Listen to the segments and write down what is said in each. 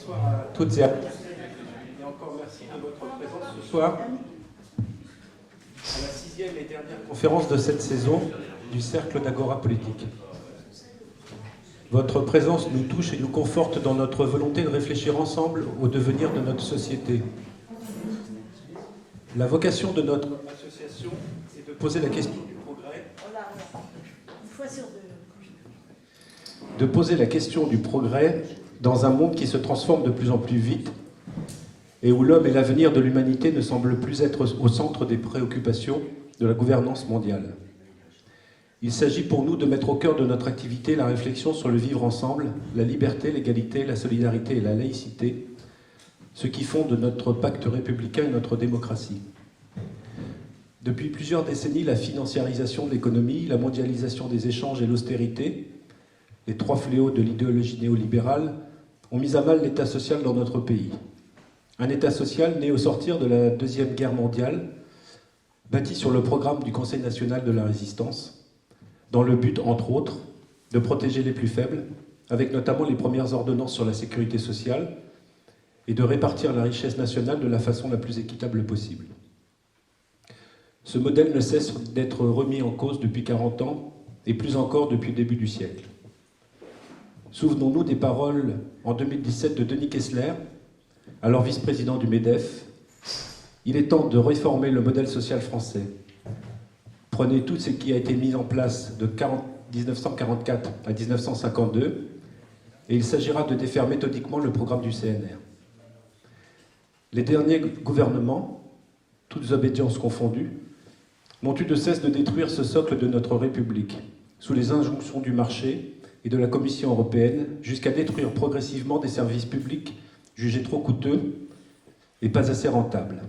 Bonsoir à toutes et à tous. Et encore merci de votre présence ce soir à la 6e et dernière conférence de cette saison du Cercle d'Agora Politique. Votre présence nous touche et nous conforte dans notre volonté de réfléchir ensemble au devenir de notre société. La vocation de notre association est de poser la question du progrès. De poser la question du progrès dans un monde qui se transforme de plus en plus vite et où l'homme et l'avenir de l'humanité ne semblent plus être au centre des préoccupations de la gouvernance mondiale. Il s'agit pour nous de mettre au cœur de notre activité la réflexion sur le vivre ensemble, la liberté, l'égalité, la solidarité et la laïcité, ce qui fonde notre pacte républicain et notre démocratie. Depuis plusieurs décennies, la financiarisation de l'économie, la mondialisation des échanges et l'austérité, les trois fléaux de l'idéologie néolibérale, ont mis à mal l'état social dans notre pays. Un état social né au sortir de la Deuxième Guerre mondiale, bâti sur le programme du Conseil national de la résistance, dans le but, entre autres, de protéger les plus faibles, avec notamment les premières ordonnances sur la sécurité sociale, et de répartir la richesse nationale de la façon la plus équitable possible. Ce modèle ne cesse d'être remis en cause depuis 40 ans, et plus encore depuis le début du siècle. Souvenons-nous des paroles en 2017 de Denis Kessler, alors vice-président du MEDEF. Il est temps de réformer le modèle social français. Prenez tout ce qui a été mis en place de 1944 à 1952 et il s'agira de défaire méthodiquement le programme du CNR. Les derniers gouvernements, toutes obédiences confondues, n'ont eu de cesse de détruire ce socle de notre République, sous les injonctions du marché et de la Commission européenne, jusqu'à détruire progressivement des services publics jugés trop coûteux et pas assez rentables.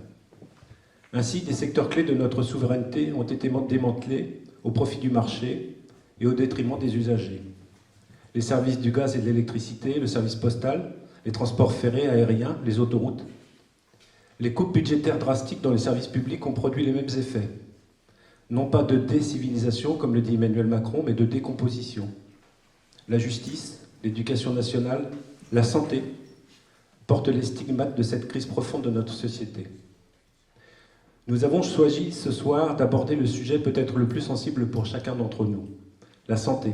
Ainsi, des secteurs clés de notre souveraineté ont été démantelés au profit du marché et au détriment des usagers. Les services du gaz et de l'électricité, le service postal, les transports ferrés, aériens, les autoroutes. Les coupes budgétaires drastiques dans les services publics ont produit les mêmes effets. Non pas de décivilisation, comme le dit Emmanuel Macron, mais de décomposition. La justice, l'éducation nationale, la santé portent les stigmates de cette crise profonde de notre société. Nous avons choisi ce soir d'aborder le sujet peut-être le plus sensible pour chacun d'entre nous, la santé.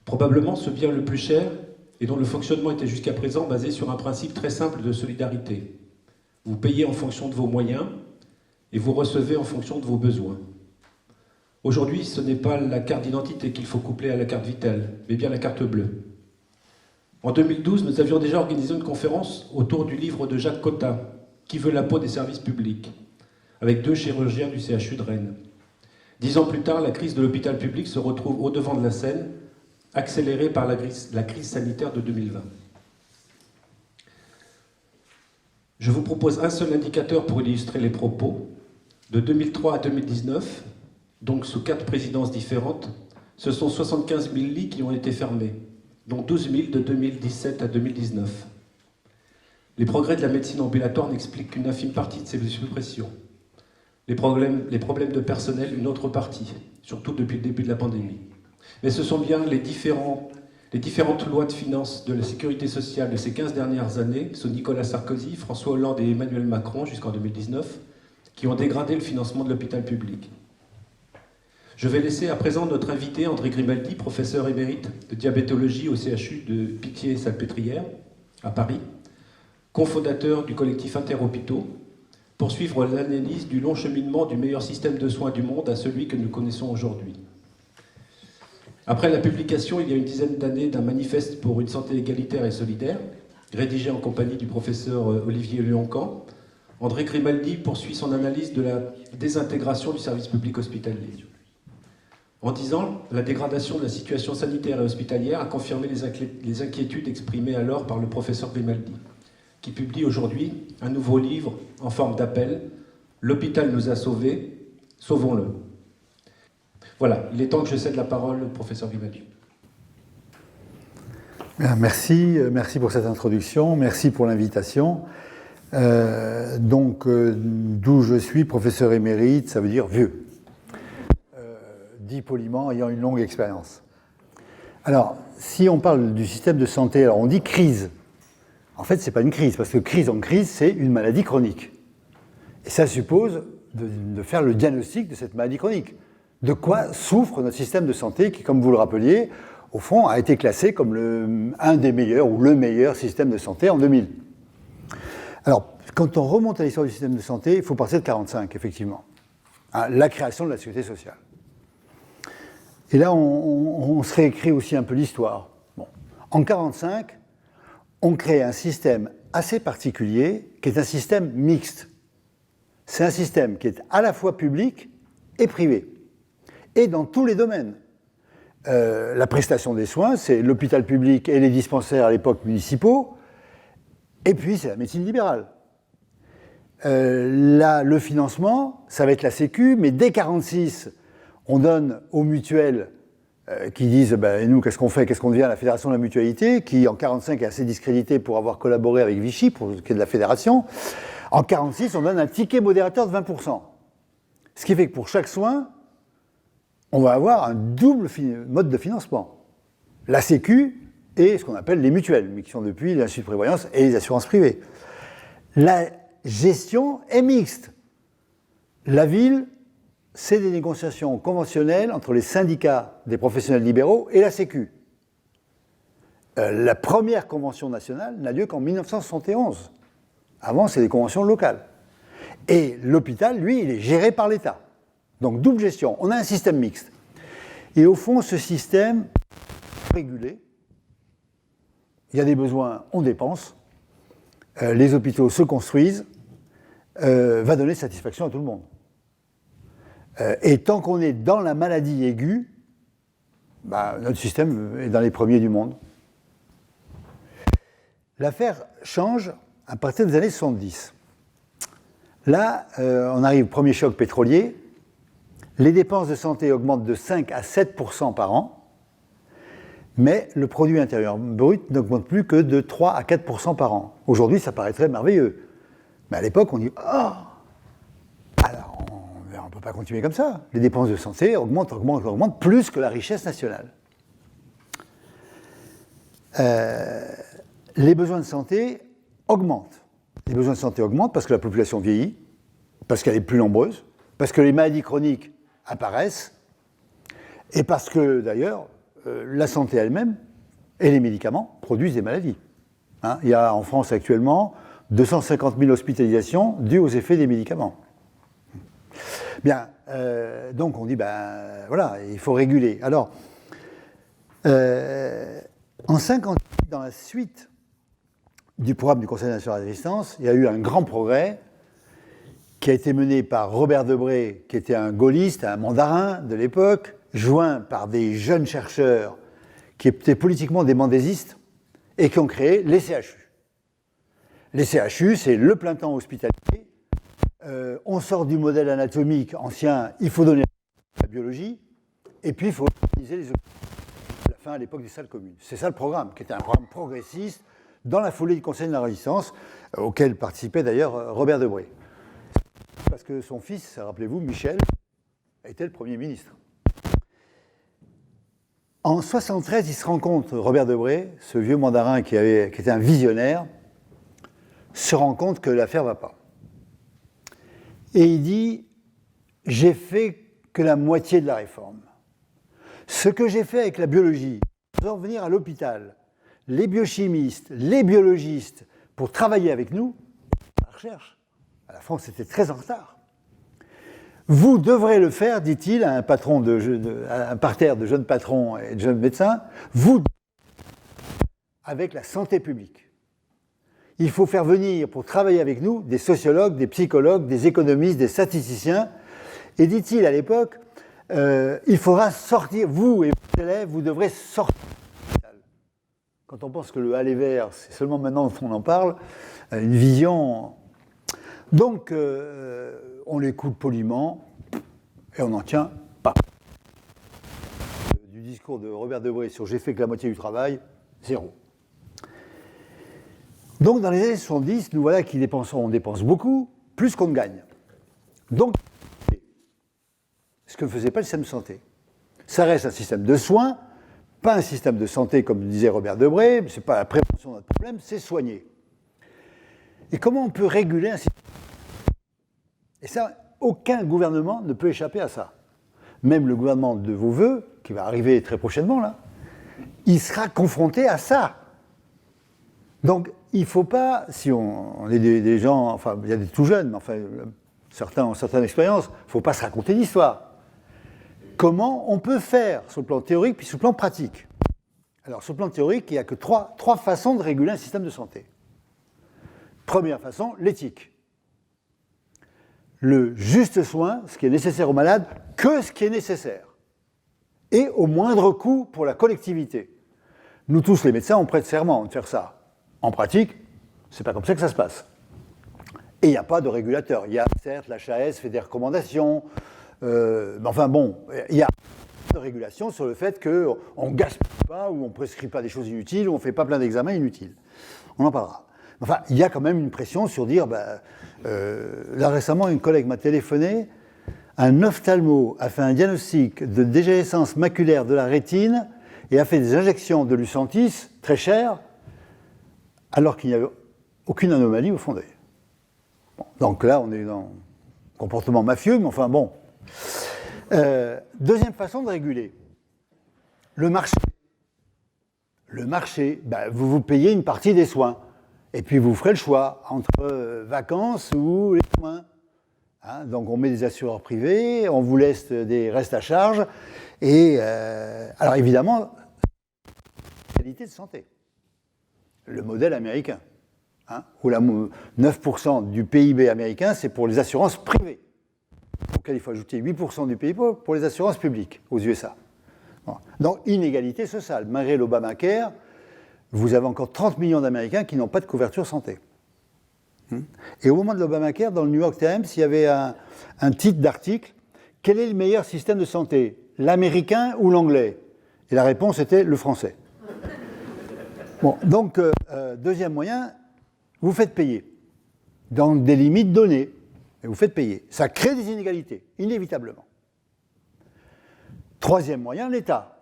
Probablement ce bien le plus cher et dont le fonctionnement était jusqu'à présent basé sur un principe très simple de solidarité. Vous payez en fonction de vos moyens et vous recevez en fonction de vos besoins. Aujourd'hui, ce n'est pas la carte d'identité qu'il faut coupler à la carte Vitale, mais bien la carte bleue. En 2012, nous avions déjà organisé une conférence autour du livre de Jacques Cotta, « Qui veut la peau des services publics ?», avec 2 chirurgiens du CHU de Rennes. 10 ans plus tard, la crise de l'hôpital public se retrouve au devant de la scène, accélérée par la crise sanitaire de 2020. Je vous propose un seul indicateur pour illustrer les propos. De 2003 à 2019, donc sous 4 présidences différentes, ce sont 75 000 lits qui ont été fermés, dont 12 000 de 2017 à 2019. Les progrès de la médecine ambulatoire n'expliquent qu'une infime partie de ces suppressions. Les problèmes de personnel, une autre partie, surtout depuis le début de la pandémie. Mais ce sont bien les différentes lois de finances de la sécurité sociale de ces 15 dernières années, sous Nicolas Sarkozy, François Hollande et Emmanuel Macron jusqu'en 2019, qui ont dégradé le financement de l'hôpital public. Je vais laisser à présent notre invité André Grimaldi, professeur émérite de diabétologie au CHU de Pitié-Salpêtrière, à Paris, cofondateur du collectif Interhôpitaux, poursuivre l'analyse du long cheminement du meilleur système de soins du monde à celui que nous connaissons aujourd'hui. Après la publication, il y a une dizaine d'années, d'un manifeste pour une santé égalitaire et solidaire, rédigé en compagnie du professeur Olivier Léoncan, André Grimaldi poursuit son analyse de la désintégration du service public hospitalier. En 10 ans, la dégradation de la situation sanitaire et hospitalière a confirmé les inquiétudes exprimées alors par le professeur Grimaldi, qui publie aujourd'hui un nouveau livre en forme d'appel « L'hôpital nous a sauvés, sauvons-le ». Voilà, il est temps que je cède la parole au professeur Grimaldi. Merci pour cette introduction, merci pour l'invitation. D'où je suis, professeur émérite, ça veut dire vieux. Dit poliment, ayant une longue expérience. Alors, si on parle du système de santé, alors on dit crise. En fait, ce n'est pas une crise, parce que crise en crise, c'est une maladie chronique. Et ça suppose de faire le diagnostic de cette maladie chronique. De quoi souffre notre système de santé qui, comme vous le rappeliez, au fond, a été classé comme un des meilleurs ou le meilleur système de santé en 2000. Alors, quand on remonte à l'histoire du système de santé, il faut partir de 1945, effectivement. La création de la sécurité sociale. Et là, on se réécrit aussi un peu l'histoire. Bon. En 1945, on crée un système assez particulier, qui est un système mixte. C'est un système qui est à la fois public et privé, et dans tous les domaines. La prestation des soins, c'est l'hôpital public et les dispensaires à l'époque municipaux, et puis c'est la médecine libérale. Le financement, ça va être la Sécu, mais dès 1946, on donne aux mutuelles qui disent et nous, qu'est-ce qu'on fait, qu'est-ce qu'on devient, la Fédération de la Mutualité, qui en 1945 est assez discréditée pour avoir collaboré avec Vichy, pour ce qui est de la Fédération. En 1946, on donne un ticket modérateur de 20%. Ce qui fait que pour chaque soin, on va avoir un double mode de financement. La Sécu et ce qu'on appelle les mutuelles, mais qui sont depuis l'Institut de prévoyance et les assurances privées. La gestion est mixte. La ville, c'est des négociations conventionnelles entre les syndicats des professionnels libéraux et la Sécu. La première convention nationale n'a lieu qu'en 1971. Avant, c'est des conventions locales. Et l'hôpital, lui, il est géré par l'État. Donc, double gestion. On a un système mixte. Et au fond, ce système régulé, il y a des besoins, on dépense, les hôpitaux se construisent, va donner satisfaction à tout le monde. Et tant qu'on est dans la maladie aiguë, notre système est dans les premiers du monde. L'affaire change à partir des années 70. Là, on arrive au premier choc pétrolier. Les dépenses de santé augmentent de 5 à 7% par an, mais le produit intérieur brut n'augmente plus que de 3 à 4% par an. Aujourd'hui, ça paraîtrait merveilleux. Mais à l'époque, on dit « Oh !» Alors, on ne peut pas continuer comme ça. Les dépenses de santé augmentent plus que la richesse nationale. Les besoins de santé augmentent. Les besoins de santé augmentent parce que la population vieillit, parce qu'elle est plus nombreuse, parce que les maladies chroniques apparaissent, et parce que, d'ailleurs, la santé elle-même et les médicaments produisent des maladies. Il y a en France actuellement 250 000 hospitalisations dues aux effets des médicaments. Bien, donc on dit, voilà, il faut réguler. Alors, en 1958, dans la suite du programme du Conseil national de résistance, il y a eu un grand progrès qui a été mené par Robert Debré, qui était un gaulliste, un mandarin de l'époque, joint par des jeunes chercheurs qui étaient politiquement des mendésistes et qui ont créé les CHU. Les CHU, c'est le plein temps hospitalier. On sort du modèle anatomique ancien, il faut donner la biologie, et puis il faut organiser les hôpitaux. À la fin, à l'époque des salles communes. C'est ça le programme, qui était un programme progressiste dans la foulée du Conseil de la Résistance, auquel participait d'ailleurs Robert Debré. Parce que son fils, rappelez-vous, Michel, était le Premier ministre. En 1973, il se rend compte, Robert Debré, ce vieux mandarin qui était un visionnaire, se rend compte que l'affaire ne va pas. Et il dit « J'ai fait que la moitié de la réforme. Ce que j'ai fait avec la biologie, faisant venir à l'hôpital les biochimistes, les biologistes, pour travailler avec nous, la recherche. La France était très en retard. Vous devrez le faire, dit-il à un parterre de jeunes patrons et de jeunes médecins, vous, avec la santé publique. Il faut faire venir, pour travailler avec nous, des sociologues, des psychologues, des économistes, des statisticiens. Et dit-il à l'époque, il faudra sortir, vous et vos élèves, vous devrez sortir. Quand on pense que le aller vers, c'est seulement maintenant qu'on en parle, une vision. Donc, on l'écoute poliment et on n'en tient pas. Du discours de Robert Debré sur « j'ai fait que la moitié du travail », zéro. Donc, dans les années 70, nous voilà qui dépensons, on dépense beaucoup, plus qu'on ne gagne. Donc, ce que ne faisait pas le système de santé. Ça reste un système de soins, pas un système de santé, comme disait Robert Debré, ce n'est pas la prévention de notre problème, c'est soigner. Et comment on peut réguler un système? Et ça, aucun gouvernement ne peut échapper à ça. Même le gouvernement de vos voeux, qui va arriver très prochainement, là, il sera confronté à ça. Donc, il ne faut pas, si on est des gens, enfin, il y a des tout jeunes, mais enfin, certains ont certaines expériences, il ne faut pas se raconter l'histoire. Comment on peut faire sur le plan théorique puis sur le plan pratique? Alors, sur le plan théorique, il n'y a que trois façons de réguler un système de santé. Première façon, l'éthique. Le juste soin, ce qui est nécessaire aux malades, que ce qui est nécessaire. Et au moindre coût pour la collectivité. Nous tous, les médecins, on prête serment de faire ça. En pratique, c'est pas comme ça que ça se passe. Et il n'y a pas de régulateur. Il y a, certes, l'HAS fait des recommandations, mais enfin bon, il y a de régulation sur le fait qu'on ne gaspille pas, ou on ne prescrit pas des choses inutiles, ou on ne fait pas plein d'examens inutiles. On en parlera. Enfin, il y a quand même une pression sur dire, là récemment, une collègue m'a téléphoné, un ophtalmo a fait un diagnostic de dégénérescence maculaire de la rétine et a fait des injections de Lucentis très chères, alors qu'il n'y avait aucune anomalie au fond d'œil. Bon, donc là, on est dans un comportement mafieux, mais enfin bon. Deuxième façon de réguler, le marché. Le marché, vous payez une partie des soins, et puis vous ferez le choix entre vacances ou les soins. Hein, donc on met des assureurs privés, on vous laisse des restes à charge, et alors évidemment, qualité de santé. Le modèle américain, hein, où 9% du PIB américain, c'est pour les assurances privées. Auquel il faut ajouter 8% du PIB pour les assurances publiques aux USA. Bon. Donc, inégalité sociale. Malgré l'Obamacare, vous avez encore 30 millions d'Américains qui n'ont pas de couverture santé. Et au moment de l'Obamacare, dans le New York Times, il y avait un titre d'article « Quel est le meilleur système de santé, l'américain ou l'anglais ?» Et la réponse était « le français ». Bon, donc, deuxième moyen, vous faites payer, dans des limites données, et vous faites payer. Ça crée des inégalités, inévitablement. Troisième moyen, l'État.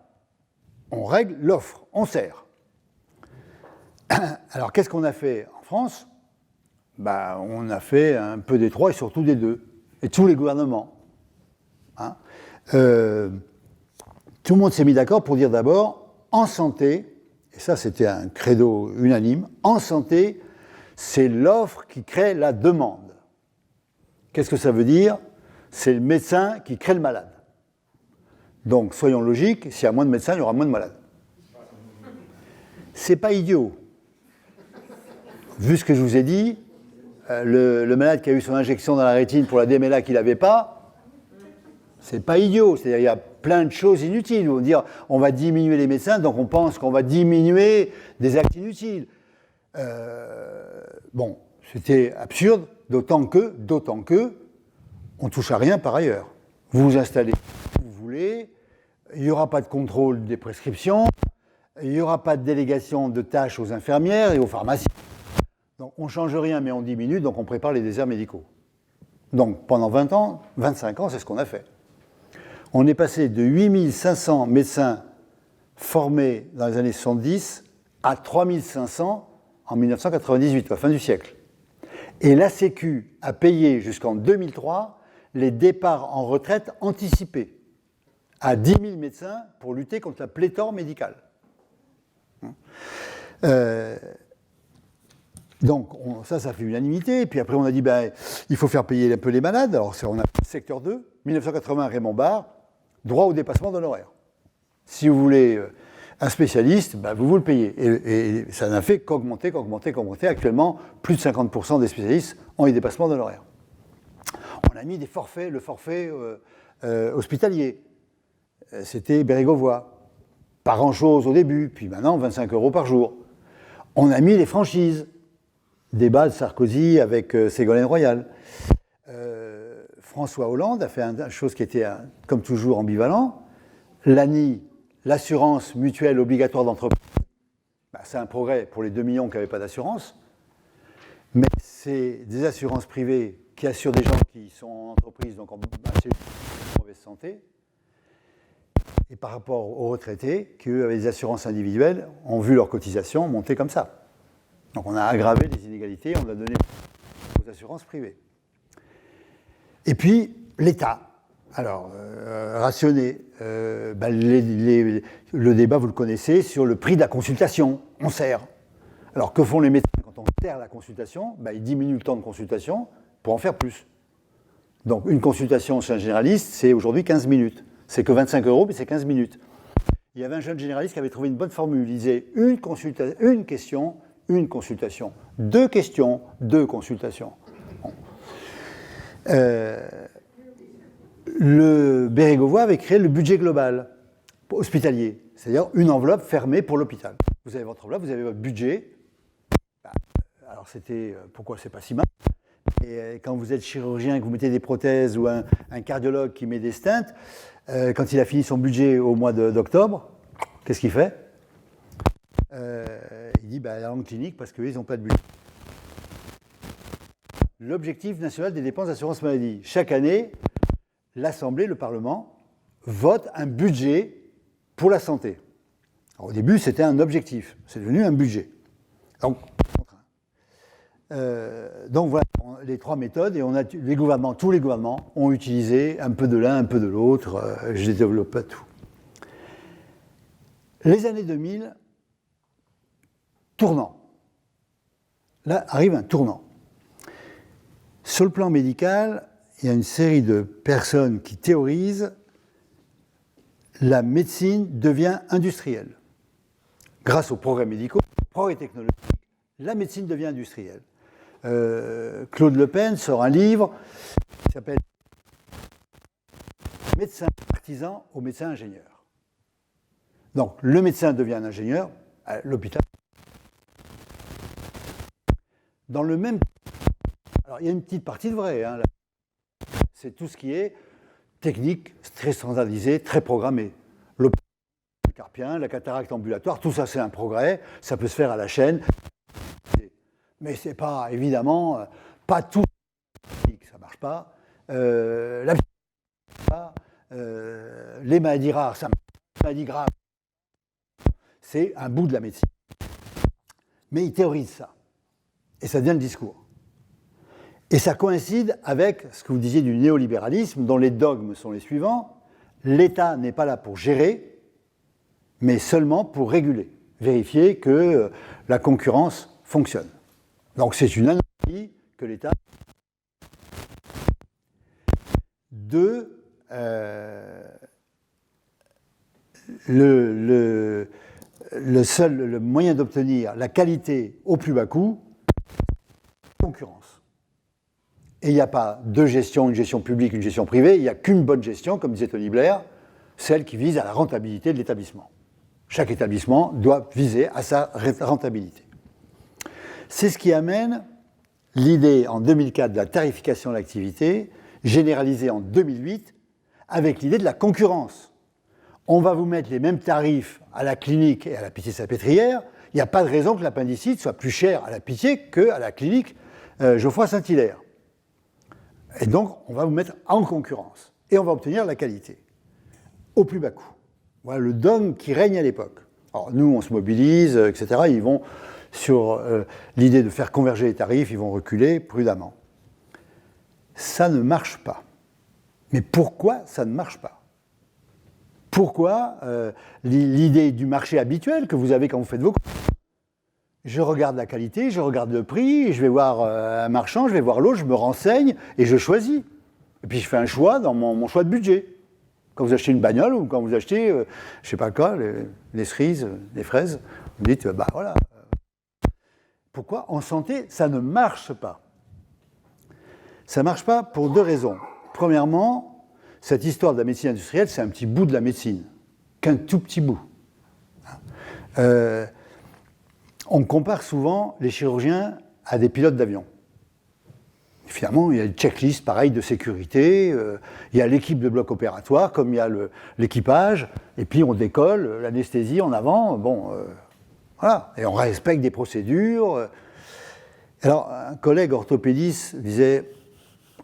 On règle l'offre, on sert. Alors, qu'est-ce qu'on a fait en France? On a fait un peu des trois et surtout des deux, et tous les gouvernements. Hein, tout le monde s'est mis d'accord pour dire d'abord, en santé, et ça c'était un credo unanime, en santé, c'est l'offre qui crée la demande. Qu'est-ce que ça veut dire? C'est le médecin qui crée le malade. Donc, soyons logiques, s'il y a moins de médecins, il y aura moins de malades. C'est pas idiot. Vu ce que je vous ai dit, le malade qui a eu son injection dans la rétine pour la DMLA qu'il n'avait pas, c'est pas idiot. C'est-à-dire, il y a plein de choses inutiles. On va dire, on va diminuer les médecins, donc on pense qu'on va diminuer des actes inutiles. Bon, c'était absurde, d'autant que on ne touche à rien par ailleurs. Vous vous installez où vous voulez, il n'y aura pas de contrôle des prescriptions, il n'y aura pas de délégation de tâches aux infirmières et aux pharmaciens. Donc on ne change rien, mais on diminue, donc on prépare les déserts médicaux. Donc pendant 20 ans, 25 ans, c'est ce qu'on a fait. On est passé de 8500 médecins formés dans les années 70 à 3500 en 1998, à la fin du siècle. Et la Sécu a payé jusqu'en 2003 les départs en retraite anticipés à 10 000 médecins pour lutter contre la pléthore médicale. Donc ça fait unanimité. Puis après on a dit il faut faire payer un peu les malades. Alors on a secteur 2, 1980 Raymond Barre, droit au dépassement d'honoraires. Si vous voulez un spécialiste, vous le payez. Et ça n'a fait qu'augmenter. Actuellement, plus de 50% des spécialistes ont des dépassements d'honoraires. On a mis des forfaits, le forfait hospitalier. C'était Bérégovoy. Pas grand-chose au début, puis maintenant 25 € par jour. On a mis les franchises. Débat de Sarkozy avec Ségolène Royal. François Hollande a fait une chose qui était, comme toujours, ambivalent. L'ANI, l'assurance mutuelle obligatoire d'entreprise, c'est un progrès pour les 2 millions qui n'avaient pas d'assurance, mais c'est des assurances privées qui assurent des gens qui sont en entreprise, donc en mauvaise santé, et par rapport aux retraités, qui eux avaient des assurances individuelles, ont vu leurs cotisations monter comme ça. Donc on a aggravé les inégalités, on a donné assurances privées. Et puis, l'État. Alors, rationner. Le débat, vous le connaissez, sur le prix de la consultation. On serre. Alors, que font les médecins quand on serre la consultation? Ils diminuent le temps de consultation pour en faire plus. Donc, une consultation chez un généraliste, c'est aujourd'hui 15 minutes. C'est que 25 €, mais c'est 15 minutes. Il y avait un jeune généraliste qui avait trouvé une bonne formule. Il disait une question, une consultation. 2 questions, 2 consultations. Bon. Le Bérégovoy avait créé le budget global hospitalier, c'est-à-dire une enveloppe fermée pour l'hôpital. Vous avez votre enveloppe, vous avez votre budget. Alors c'était, pourquoi c'est pas si mal. Et quand vous êtes chirurgien et que vous mettez des prothèses ou un cardiologue qui met des stents, quand il a fini son budget au mois d'octobre, qu'est-ce qu'il fait? Il dit en clinique parce qu'ils n'ont pas de budget. L'objectif national des dépenses d'assurance maladie. Chaque année, l'Assemblée, le Parlement, vote un budget pour la santé. Alors, au début, c'était un objectif. C'est devenu un budget. Donc voilà les 3 méthodes. Et tous les gouvernements ont utilisé un peu de l'un, un peu de l'autre. Je ne développe pas tout. Les années 2000, tournant. Là arrive un tournant. Sur le plan médical, il y a une série de personnes qui théorisent la médecine devient industrielle. Grâce aux progrès médicaux, aux progrès technologiques, la médecine devient industrielle. Claude Le Pen sort un livre qui s'appelle « Médecin artisan au médecin ingénieur ». Donc, le médecin devient un ingénieur à l'hôpital. Dans le même... Alors, il y a une petite partie de vrai. C'est tout ce qui est technique, très standardisé, très programmé. L'hôpital carpien, la cataracte ambulatoire, tout ça c'est un progrès, ça peut se faire à la chaîne. Mais c'est pas, évidemment, pas tout. Ça marche pas. La les maladies rares, ça marche. Les maladies graves, c'est un bout de la médecine. Mais il théorise ça. Et ça devient le discours. Et ça coïncide avec ce que vous disiez du néolibéralisme, dont les dogmes sont les suivants. L'État n'est pas là pour gérer, mais seulement pour réguler, vérifier que la concurrence fonctionne. Donc c'est une anomalie que l'État... le moyen d'obtenir la qualité au plus bas coût, concurrence. Et il n'y a pas deux gestions, une gestion publique, une gestion privée, il n'y a qu'une bonne gestion, comme disait Tony Blair, celle qui vise à la rentabilité de l'établissement. Chaque établissement doit viser à sa rentabilité. C'est ce qui amène l'idée en 2004 de la tarification de l'activité, généralisée en 2008, avec l'idée de la concurrence. On va vous mettre les mêmes tarifs à la clinique et à la Pitié-Salpêtrière, il n'y a pas de raison que l'appendicite soit plus cher à la Pitié qu'à la clinique Geoffroy-Saint-Hilaire. Et donc, on va vous mettre en concurrence. Et on va obtenir la qualité, au plus bas coût. Voilà le dogme qui règne à l'époque. Alors, nous, on se mobilise, etc. Ils vont sur l'idée de faire converger les tarifs, ils vont reculer prudemment. Ça ne marche pas. Mais pourquoi ça ne marche pas ? Pourquoi l'idée du marché habituel que vous avez quand vous faites vos courses ? Je regarde la qualité, je regarde le prix, je vais voir un marchand, je vais voir l'autre, je me renseigne et je choisis. Et puis je fais un choix dans mon choix de budget. Quand vous achetez une bagnole ou quand vous achetez, je ne sais pas quoi, les cerises, les fraises, vous dites, bah voilà. Pourquoi en santé, ça ne marche pas ? Ça ne marche pas pour deux raisons. Premièrement, cette histoire de la médecine industrielle, c'est un petit bout de la médecine, qu'un tout petit bout. On compare souvent les chirurgiens à des pilotes d'avion. Finalement, il y a une checklist pareille de sécurité, il y a l'équipe de bloc opératoire, comme il y a l'équipage, et puis on décolle, l'anesthésie en avant, voilà, et on respecte des procédures. Alors, un collègue orthopédiste disait,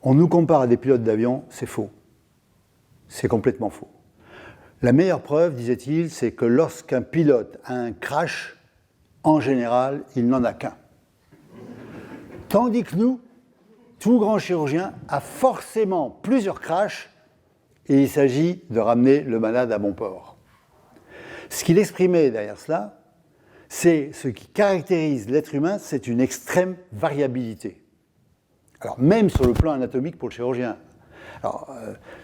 on nous compare à des pilotes d'avion, c'est faux. C'est complètement faux. La meilleure preuve, disait-il, c'est que lorsqu'un pilote a un crash, en général, il n'en a qu'un. Tandis que nous, tout grand chirurgien a forcément plusieurs crashs et il s'agit de ramener le malade à bon port. Ce qu'il exprimait derrière cela, c'est ce qui caractérise l'être humain, c'est une extrême variabilité. Alors même sur le plan anatomique pour le chirurgien, alors,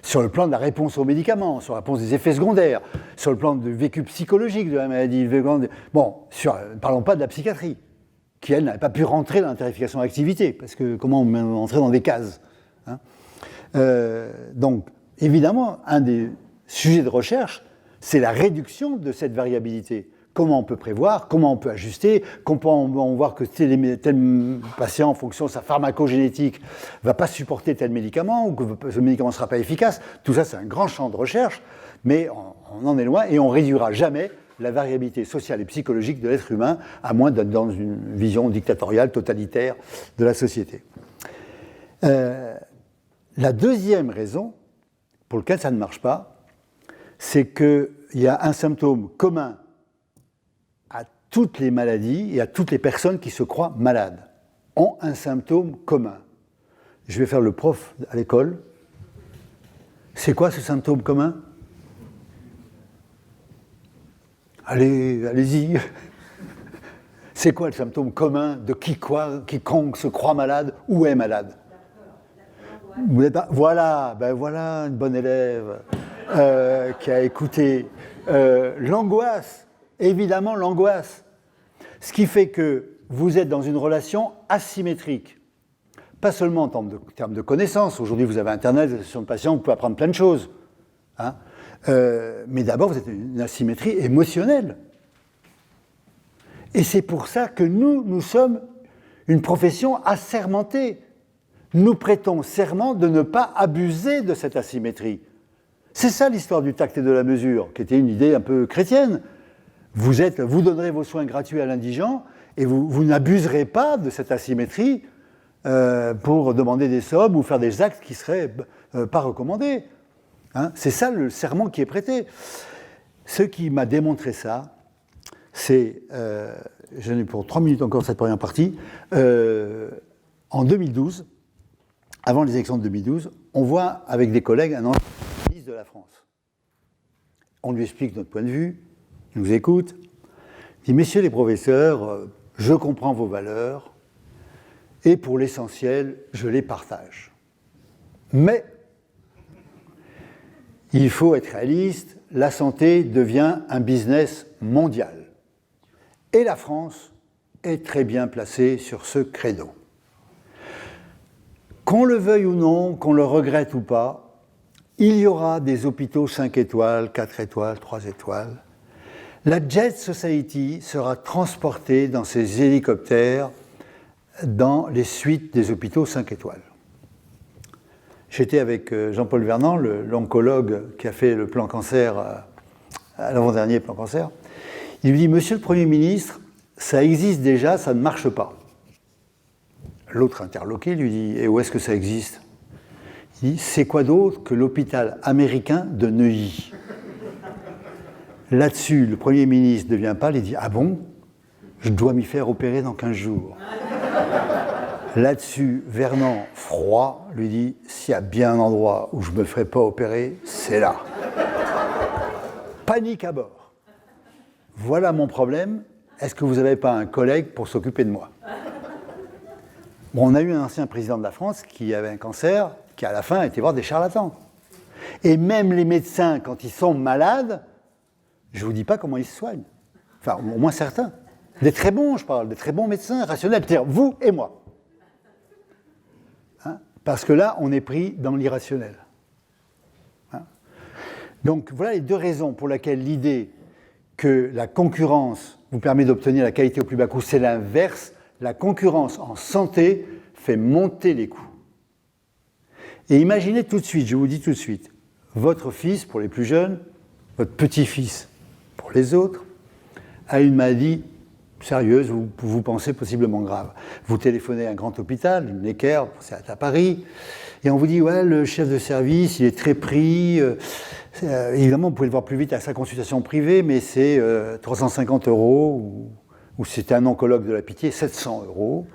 sur le plan de la réponse aux médicaments, sur la réponse des effets secondaires, sur le plan du vécu psychologique de la maladie, bon, ne parlons pas de la psychiatrie, qui elle n'avait pas pu rentrer dans la tarification d'activité, parce que comment entrer dans des cases, hein. Donc évidemment, un des sujets de recherche, c'est la réduction de cette variabilité. Comment on peut prévoir, comment on peut ajuster, comment on va voir que tel patient, en fonction de sa pharmacogénétique, ne va pas supporter tel médicament ou que ce médicament ne sera pas efficace. Tout ça, c'est un grand champ de recherche, mais on en est loin et on ne réduira jamais la variabilité sociale et psychologique de l'être humain, à moins d'être dans une vision dictatoriale, totalitaire de la société. La deuxième raison pour laquelle ça ne marche pas, c'est qu'il y a un symptôme commun à toutes les maladies et à toutes les personnes qui se croient malades, ont un symptôme commun. Je vais faire le prof à l'école. C'est quoi ce symptôme commun ? Allez-y. C'est quoi le symptôme commun de quiconque se croit malade ou est malade ? Vous n'êtes pas... Voilà une bonne élève qui a écouté. L'angoisse. Évidemment, l'angoisse. Ce qui fait que vous êtes dans une relation asymétrique. Pas seulement en termes de connaissances. Aujourd'hui, vous avez Internet, des sessions de patients, vous pouvez apprendre plein de choses. Hein, mais d'abord, vous êtes une asymétrie émotionnelle. Et c'est pour ça que nous sommes une profession assermentée. Nous prêtons serment de ne pas abuser de cette asymétrie. C'est ça l'histoire du tact et de la mesure, qui était une idée un peu chrétienne. Vous donnerez vos soins gratuits à l'indigent et vous n'abuserez pas de cette asymétrie pour demander des sommes ou faire des actes qui ne seraient pas recommandés. Hein, c'est ça le serment qui est prêté. Ce qui m'a démontré ça, c'est, j'en ai pour 3 minutes encore cette première partie, en 2012, avant les élections de 2012, on voit avec des collègues un ancien ministre de la France. On lui explique notre point de vue. Il nous écoute, il dit « Messieurs les professeurs, je comprends vos valeurs et pour l'essentiel, je les partage. Mais il faut être réaliste, la santé devient un business mondial. Et la France est très bien placée sur ce credo. Qu'on le veuille ou non, qu'on le regrette ou pas, il y aura des hôpitaux 5 étoiles, 4 étoiles, 3 étoiles. La Jet Society sera transportée dans ses hélicoptères dans les suites des hôpitaux 5 étoiles. J'étais avec Jean-Paul Vernant, l'oncologue qui a fait le plan cancer, à l'avant-dernier plan cancer. Il lui dit « Monsieur le Premier ministre, ça existe déjà, ça ne marche pas. » L'autre interloqué lui dit « Et où est-ce que ça existe ?» Il dit « C'est quoi d'autre que l'hôpital américain de Neuilly ?» Là-dessus, le Premier ministre devient pâle et dit « Ah bon ? Je dois m'y faire opérer dans 15 jours. » Là-dessus, Vernant, froid, lui dit « S'il y a bien un endroit où je ne me ferai pas opérer, c'est là. » Panique à bord. Voilà mon problème. Est-ce que vous n'avez pas un collègue pour s'occuper de moi ? Bon, on a eu un ancien président de la France qui avait un cancer, qui à la fin était voir des charlatans. Et même les médecins, quand ils sont malades, je ne vous dis pas comment ils se soignent. Enfin, au moins certains. Des très bons, je parle, des très bons médecins rationnels. C'est-à-dire vous et moi. Hein ? Parce que là, on est pris dans l'irrationnel. Hein ? Donc, voilà les deux raisons pour lesquelles l'idée que la concurrence vous permet d'obtenir la qualité au plus bas coût, c'est l'inverse. La concurrence en santé fait monter les coûts. Et imaginez tout de suite, je vous dis tout de suite, votre fils, pour les plus jeunes, votre petit-fils, pour les autres, a une maladie sérieuse, vous pensez possiblement grave. Vous téléphonez à un grand hôpital, une Necker, c'est à Paris, et on vous dit, ouais, le chef de service, il est très pris. Évidemment, vous pouvez le voir plus vite à sa consultation privée, mais c'est 350 €, ou si c'était un oncologue de la Pitié, 700 €.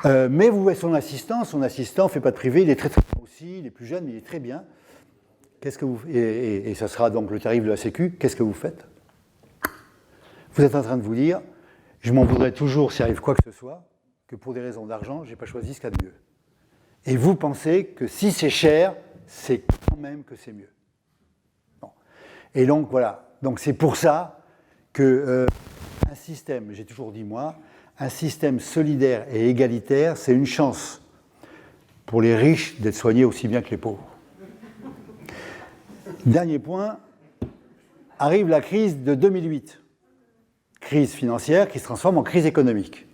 Mais vous voyez son assistant ne fait pas de privé, il est très très bien aussi, il est plus jeune, mais il est très bien. Qu'est-ce que vous, et ça sera donc le tarif de la Sécu, qu'est-ce que vous faites? Vous êtes en train de vous dire, je m'en voudrais toujours s'il arrive quoi que ce soit, que pour des raisons d'argent, je n'ai pas choisi ce qu'il y a de mieux. Et vous pensez que si c'est cher, c'est quand même que c'est mieux. Bon. Et donc voilà, donc c'est pour ça que un système, j'ai toujours dit moi, un système solidaire et égalitaire, c'est une chance pour les riches d'être soignés aussi bien que les pauvres. Dernier point, arrive la crise de 2008. Crise financière qui se transforme en crise économique.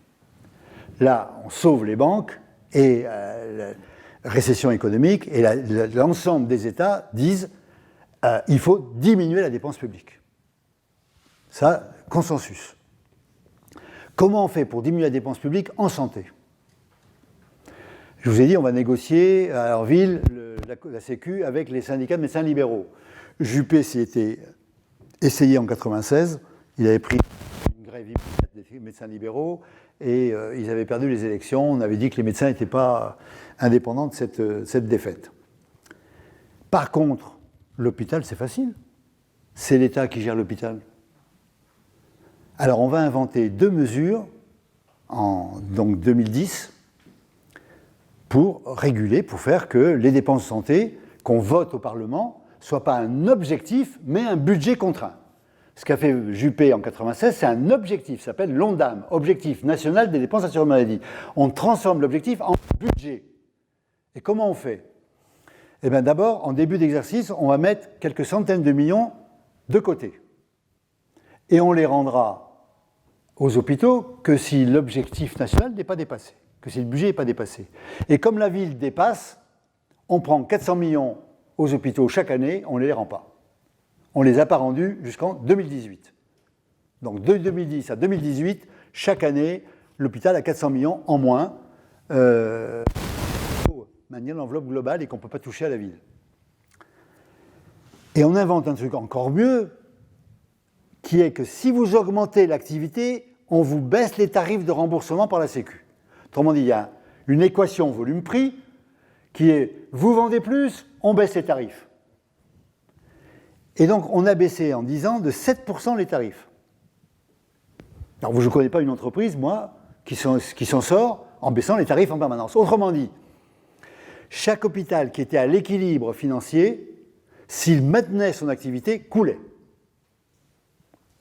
Là, on sauve les banques et récession économique, et l'ensemble des États disent il faut diminuer la dépense publique. Ça, consensus. Comment on fait pour diminuer la dépense publique en santé? Je vous ai dit, on va négocier à Orville la Sécu avec les syndicats de médecins libéraux. Juppé s'y était essayé en 1996, il avait pris une grève immédiate des médecins libéraux et ils avaient perdu les élections. On avait dit que les médecins n'étaient pas indépendants de cette défaite. Par contre, l'hôpital, c'est facile. C'est l'État qui gère l'hôpital. Alors, on va inventer 2 mesures en donc 2010 pour réguler, pour faire que les dépenses de santé qu'on vote au Parlement ne soient pas un objectif, mais un budget contraint. Ce qu'a fait Juppé en 1996, c'est un objectif, ça s'appelle l'ONDAM, Objectif national des dépenses d'assurance maladie. On transforme l'objectif en budget. Et comment on fait? Eh bien d'abord, en début d'exercice, on va mettre quelques centaines de millions de côté. Et on les rendra aux hôpitaux que si l'objectif national n'est pas dépassé, que si le budget n'est pas dépassé. Et comme la ville dépasse, on prend 400 millions aux hôpitaux chaque année, on ne les rend pas. On ne les a pas rendus jusqu'en 2018. Donc de 2010 à 2018, chaque année, l'hôpital a 400 millions en moins pour maintenir l'enveloppe globale et qu'on ne peut pas toucher à la ville. Et on invente un truc encore mieux, qui est que si vous augmentez l'activité, on vous baisse les tarifs de remboursement par la Sécu. Autrement dit, il y a une équation volume-prix qui est vous vendez plus, on baisse les tarifs. Et donc, on a baissé en 10 ans de 7% les tarifs. Alors, je ne connais pas une entreprise, moi, qui s'en sort en baissant les tarifs en permanence. Autrement dit, chaque hôpital qui était à l'équilibre financier, s'il maintenait son activité, coulait.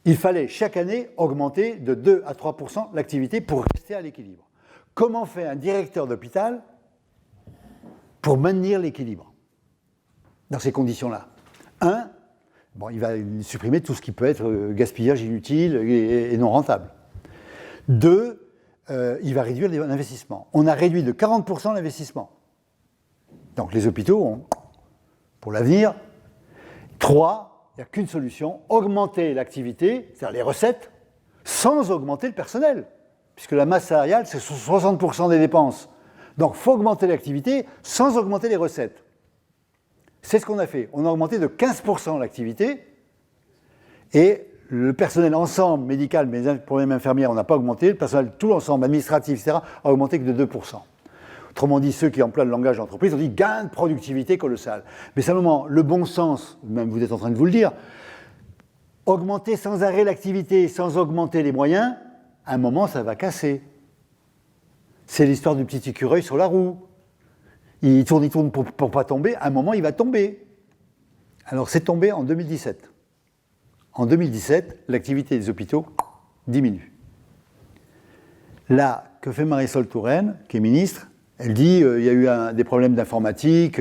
Il fallait chaque année augmenter de 2 à 3% l'activité pour rester à l'équilibre. Comment fait un directeur d'hôpital pour maintenir l'équilibre dans ces conditions-là? 1, il va supprimer tout ce qui peut être gaspillage inutile et non rentable. 2, il va réduire l'investissement. On a réduit de 40% l'investissement. Donc les hôpitaux ont, pour l'avenir, 3, il n'y a qu'une solution, augmenter l'activité, c'est-à-dire les recettes, sans augmenter le personnel. Puisque la masse salariale, c'est 60% des dépenses. Donc il faut augmenter l'activité sans augmenter les recettes. C'est ce qu'on a fait. On a augmenté de 15% l'activité et le personnel ensemble médical, mais pour les infirmières, on n'a pas augmenté. Le personnel, tout l'ensemble administratif, etc., a augmenté que de 2%. Autrement dit, ceux qui emploient le langage d'entreprise ont dit gain de productivité colossal. Mais simplement, le bon sens, même vous êtes en train de vous le dire, augmenter sans arrêt l'activité, sans augmenter les moyens, à un moment, ça va casser. C'est l'histoire du petit écureuil sur la roue. Il tourne pour ne pas tomber, à un moment, il va tomber. Alors, c'est tombé en 2017. En 2017, l'activité des hôpitaux diminue. Là, que fait Marisol Touraine, qui est ministre? Elle dit il y a eu des problèmes d'informatique,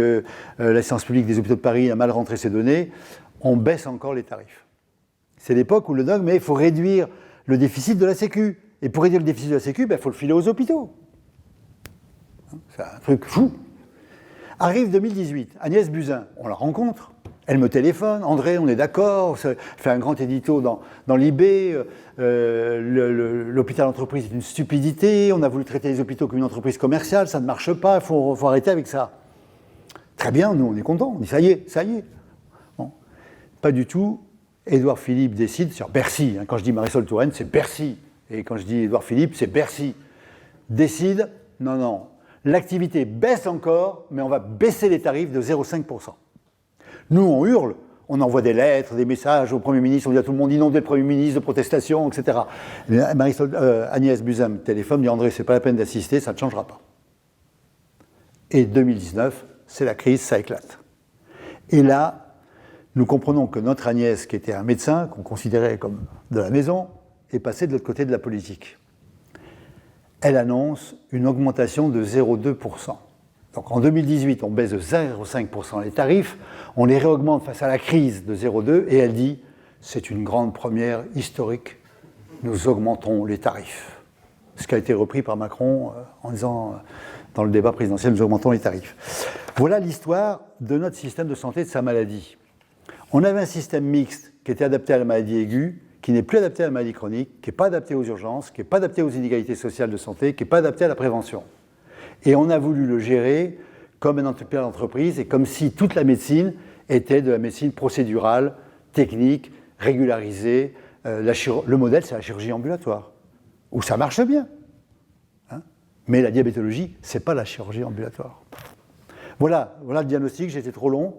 la séance publique des hôpitaux de Paris a mal rentré ses données, on baisse encore les tarifs. C'est l'époque où le dogme est il faut réduire le déficit de la Sécu. Et pour réduire le déficit de la Sécu, il faut le filer aux hôpitaux. C'est un truc fou. Arrive 2018, Agnès Buzyn, on la rencontre, elle me téléphone, André, on est d'accord, ça fait un grand édito dans l'IB, l'hôpital entreprise est une stupidité, on a voulu traiter les hôpitaux comme une entreprise commerciale, ça ne marche pas, il faut arrêter avec ça. Très bien, nous on est contents, on dit ça y est. Bon. Pas du tout, Édouard Philippe décide sur Bercy, quand je dis Marisol Touraine, c'est Bercy, et quand je dis Édouard Philippe, c'est Bercy, décide Non, non. L'activité baisse encore, mais on va baisser les tarifs de 0,5%. Nous, on hurle, on envoie des lettres, des messages au Premier ministre, on dit à tout le monde inonder le Premier ministre de protestations, etc. Agnès Buzyn me téléphone, dit André, c'est pas la peine d'assister, ça ne changera pas. Et 2019, c'est la crise, ça éclate. Et là, nous comprenons que notre Agnès, qui était un médecin, qu'on considérait comme de la maison, est passée de l'autre côté de la politique. Elle annonce une augmentation de 0,2%. Donc en 2018, on baisse de 0,5% les tarifs, on les réaugmente face à la crise de 0,2%, et elle dit « c'est une grande première historique, nous augmentons les tarifs ». Ce qui a été repris par Macron en disant dans le débat présidentiel « nous augmentons les tarifs ». Voilà l'histoire de notre système de santé, de sa maladie. On avait un système mixte qui était adapté à la maladie aiguë, qui n'est plus adapté à la maladie chronique, qui n'est pas adapté aux urgences, qui n'est pas adapté aux inégalités sociales de santé, qui n'est pas adapté à la prévention. Et on a voulu le gérer comme un entreprise et comme si toute la médecine était de la médecine procédurale, technique, régularisée. Le modèle, c'est la chirurgie ambulatoire, où ça marche bien. Hein, mais la diabétologie, ce n'est pas la chirurgie ambulatoire. Voilà le diagnostic, j'ai été trop long.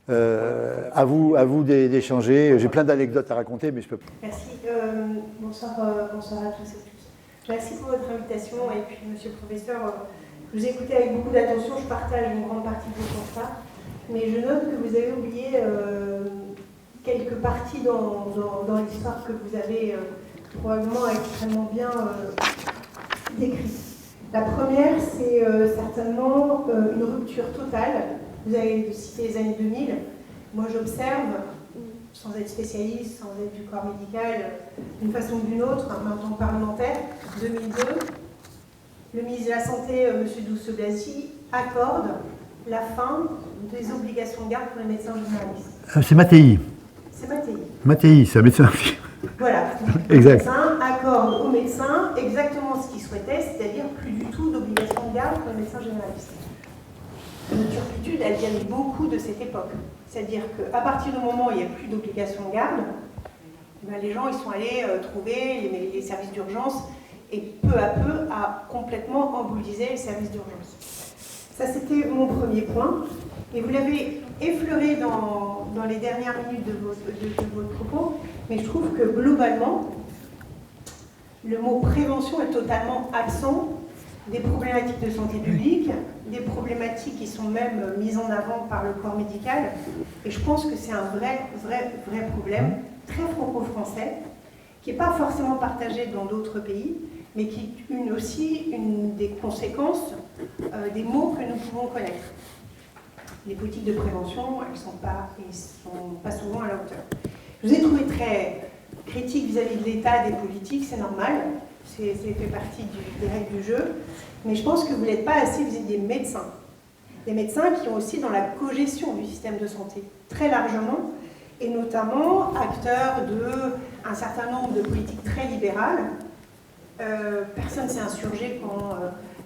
À vous d'échanger. J'ai plein d'anecdotes à raconter, mais je peux pas. Merci. Bonsoir à tous et tous. Merci pour votre invitation. Et puis, monsieur le professeur, je vous ai écouté avec beaucoup d'attention. Je partage une grande partie de vos constats. Mais je note que vous avez oublié quelques parties dans l'histoire que vous avez probablement extrêmement bien décrite. La première, c'est certainement une rupture totale. Vous avez cité les années 2000. Moi, j'observe, sans être spécialiste, sans être du corps médical, d'une façon ou d'une autre, en tant que parlementaire, 2002, le ministre de la Santé, M. Douste-Blazy, accorde la fin des obligations de garde pour les médecins généralistes. C'est Mattei. C'est Mattei. Mattei, c'est un médecin. Voilà. Exact. Le médecin accorde aux médecins exactement ce qu'ils souhaitaient, c'est-à-dire plus du tout d'obligation de garde pour les médecins généralistes. Notre turpitude, elle vient beaucoup de cette époque. C'est-à-dire qu'à partir du moment où il n'y a plus d'obligation de garde, ben les gens ils sont allés trouver les services d'urgence et peu à peu a complètement embolisé les services d'urgence. Ça, c'était mon premier point. Et vous l'avez effleuré dans les dernières minutes de votre propos, mais je trouve que globalement, le mot prévention est totalement absent des problématiques de santé publique, des problématiques qui sont même mises en avant par le corps médical. Et je pense que c'est un vrai problème, très franco-français, qui n'est pas forcément partagé dans d'autres pays, mais qui est aussi une des conséquences des maux que nous pouvons connaître. Les politiques de prévention, elles ne sont pas souvent à la hauteur. Je vous ai trouvé très critique vis-à-vis de l'État, des politiques, c'est normal. Ça fait partie des règles du jeu, mais je pense que vous n'êtes pas assez, vous êtes des médecins qui ont aussi dans la cogestion du système de santé, très largement, et notamment acteurs d'un certain nombre de politiques très libérales. Personne ne s'est insurgé quand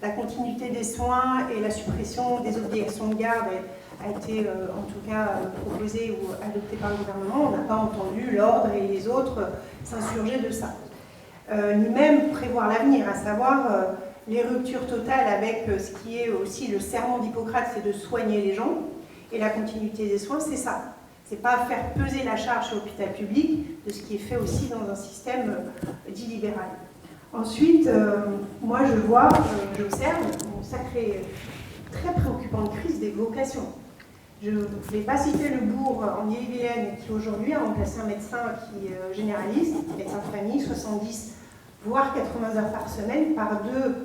la continuité des soins et la suppression des obligations de garde a été en tout cas proposée ou adoptée par le gouvernement. On n'a pas entendu l'ordre et les autres s'insurger de ça. Ni même prévoir l'avenir, à savoir les ruptures totales avec ce qui est aussi le serment d'Hippocrate, c'est de soigner les gens, et la continuité des soins, c'est ça. C'est pas faire peser la charge sur l'hôpital public de ce qui est fait aussi dans un système dit libéral. Ensuite, moi j'observe une sacrée, très préoccupante crise des vocations. Je ne vais pas citer le bourg en Ille-et-Vilaine qui aujourd'hui a remplacé un médecin qui est généraliste, médecin de famille, 70 voire 80 heures par semaine par 2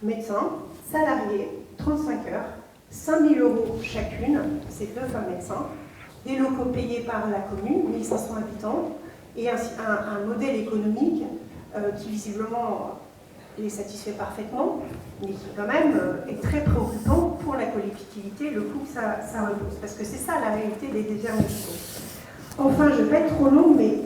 médecins salariés, 35 heures, 5 000 € chacune, ces 2 femmes médecins, des locaux payés par la commune, 1500 habitants, et un modèle économique qui visiblement les satisfait parfaitement, mais qui quand même est très préoccupant pour la collectivité, le coût que ça repose. Parce que c'est ça la réalité des déserts médicaux. Enfin, je ne vais pas être trop longue, mais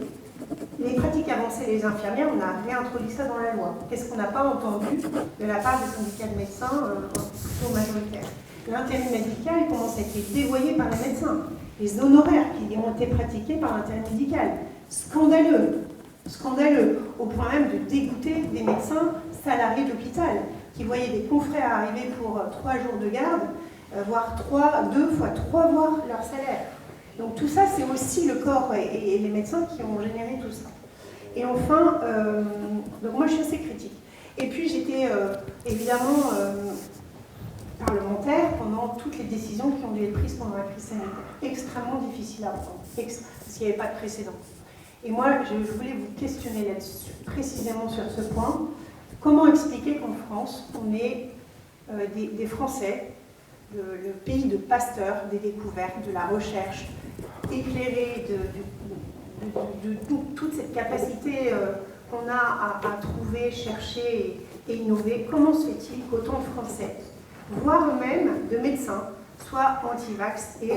les pratiques avancées des infirmières, on a réintroduit ça dans la loi. Qu'est-ce qu'on n'a pas entendu de la part des syndicats de médecins plutôt majoritaires? L'intérim médical commence à être dévoyé par les médecins. Les honoraires qui ont été pratiqués par l'intérim médical. Scandaleux. Scandaleux, au point même de dégoûter des médecins salariés de l'hôpital. qui voyaient des confrères arriver pour 3 jours de garde, voire 2 fois 3 voire leur salaire. Donc tout ça, c'est aussi le corps et les médecins qui ont généré tout ça. Et enfin, donc moi je suis assez critique. Et puis j'étais évidemment parlementaire pendant toutes les décisions qui ont dû être prises pendant la crise sanitaire. Extrêmement difficile à prendre, parce qu'il n'y avait pas de précédent. Et moi, je voulais vous questionner là-dessus, précisément sur ce point. Comment expliquer qu'en France, on est des Français, le pays de Pasteur, des découvertes, de la recherche, éclairée de toute cette capacité qu'on a à trouver, chercher et innover. Comment se fait-il qu'autant de Français, voire même de médecins, soient anti-vax et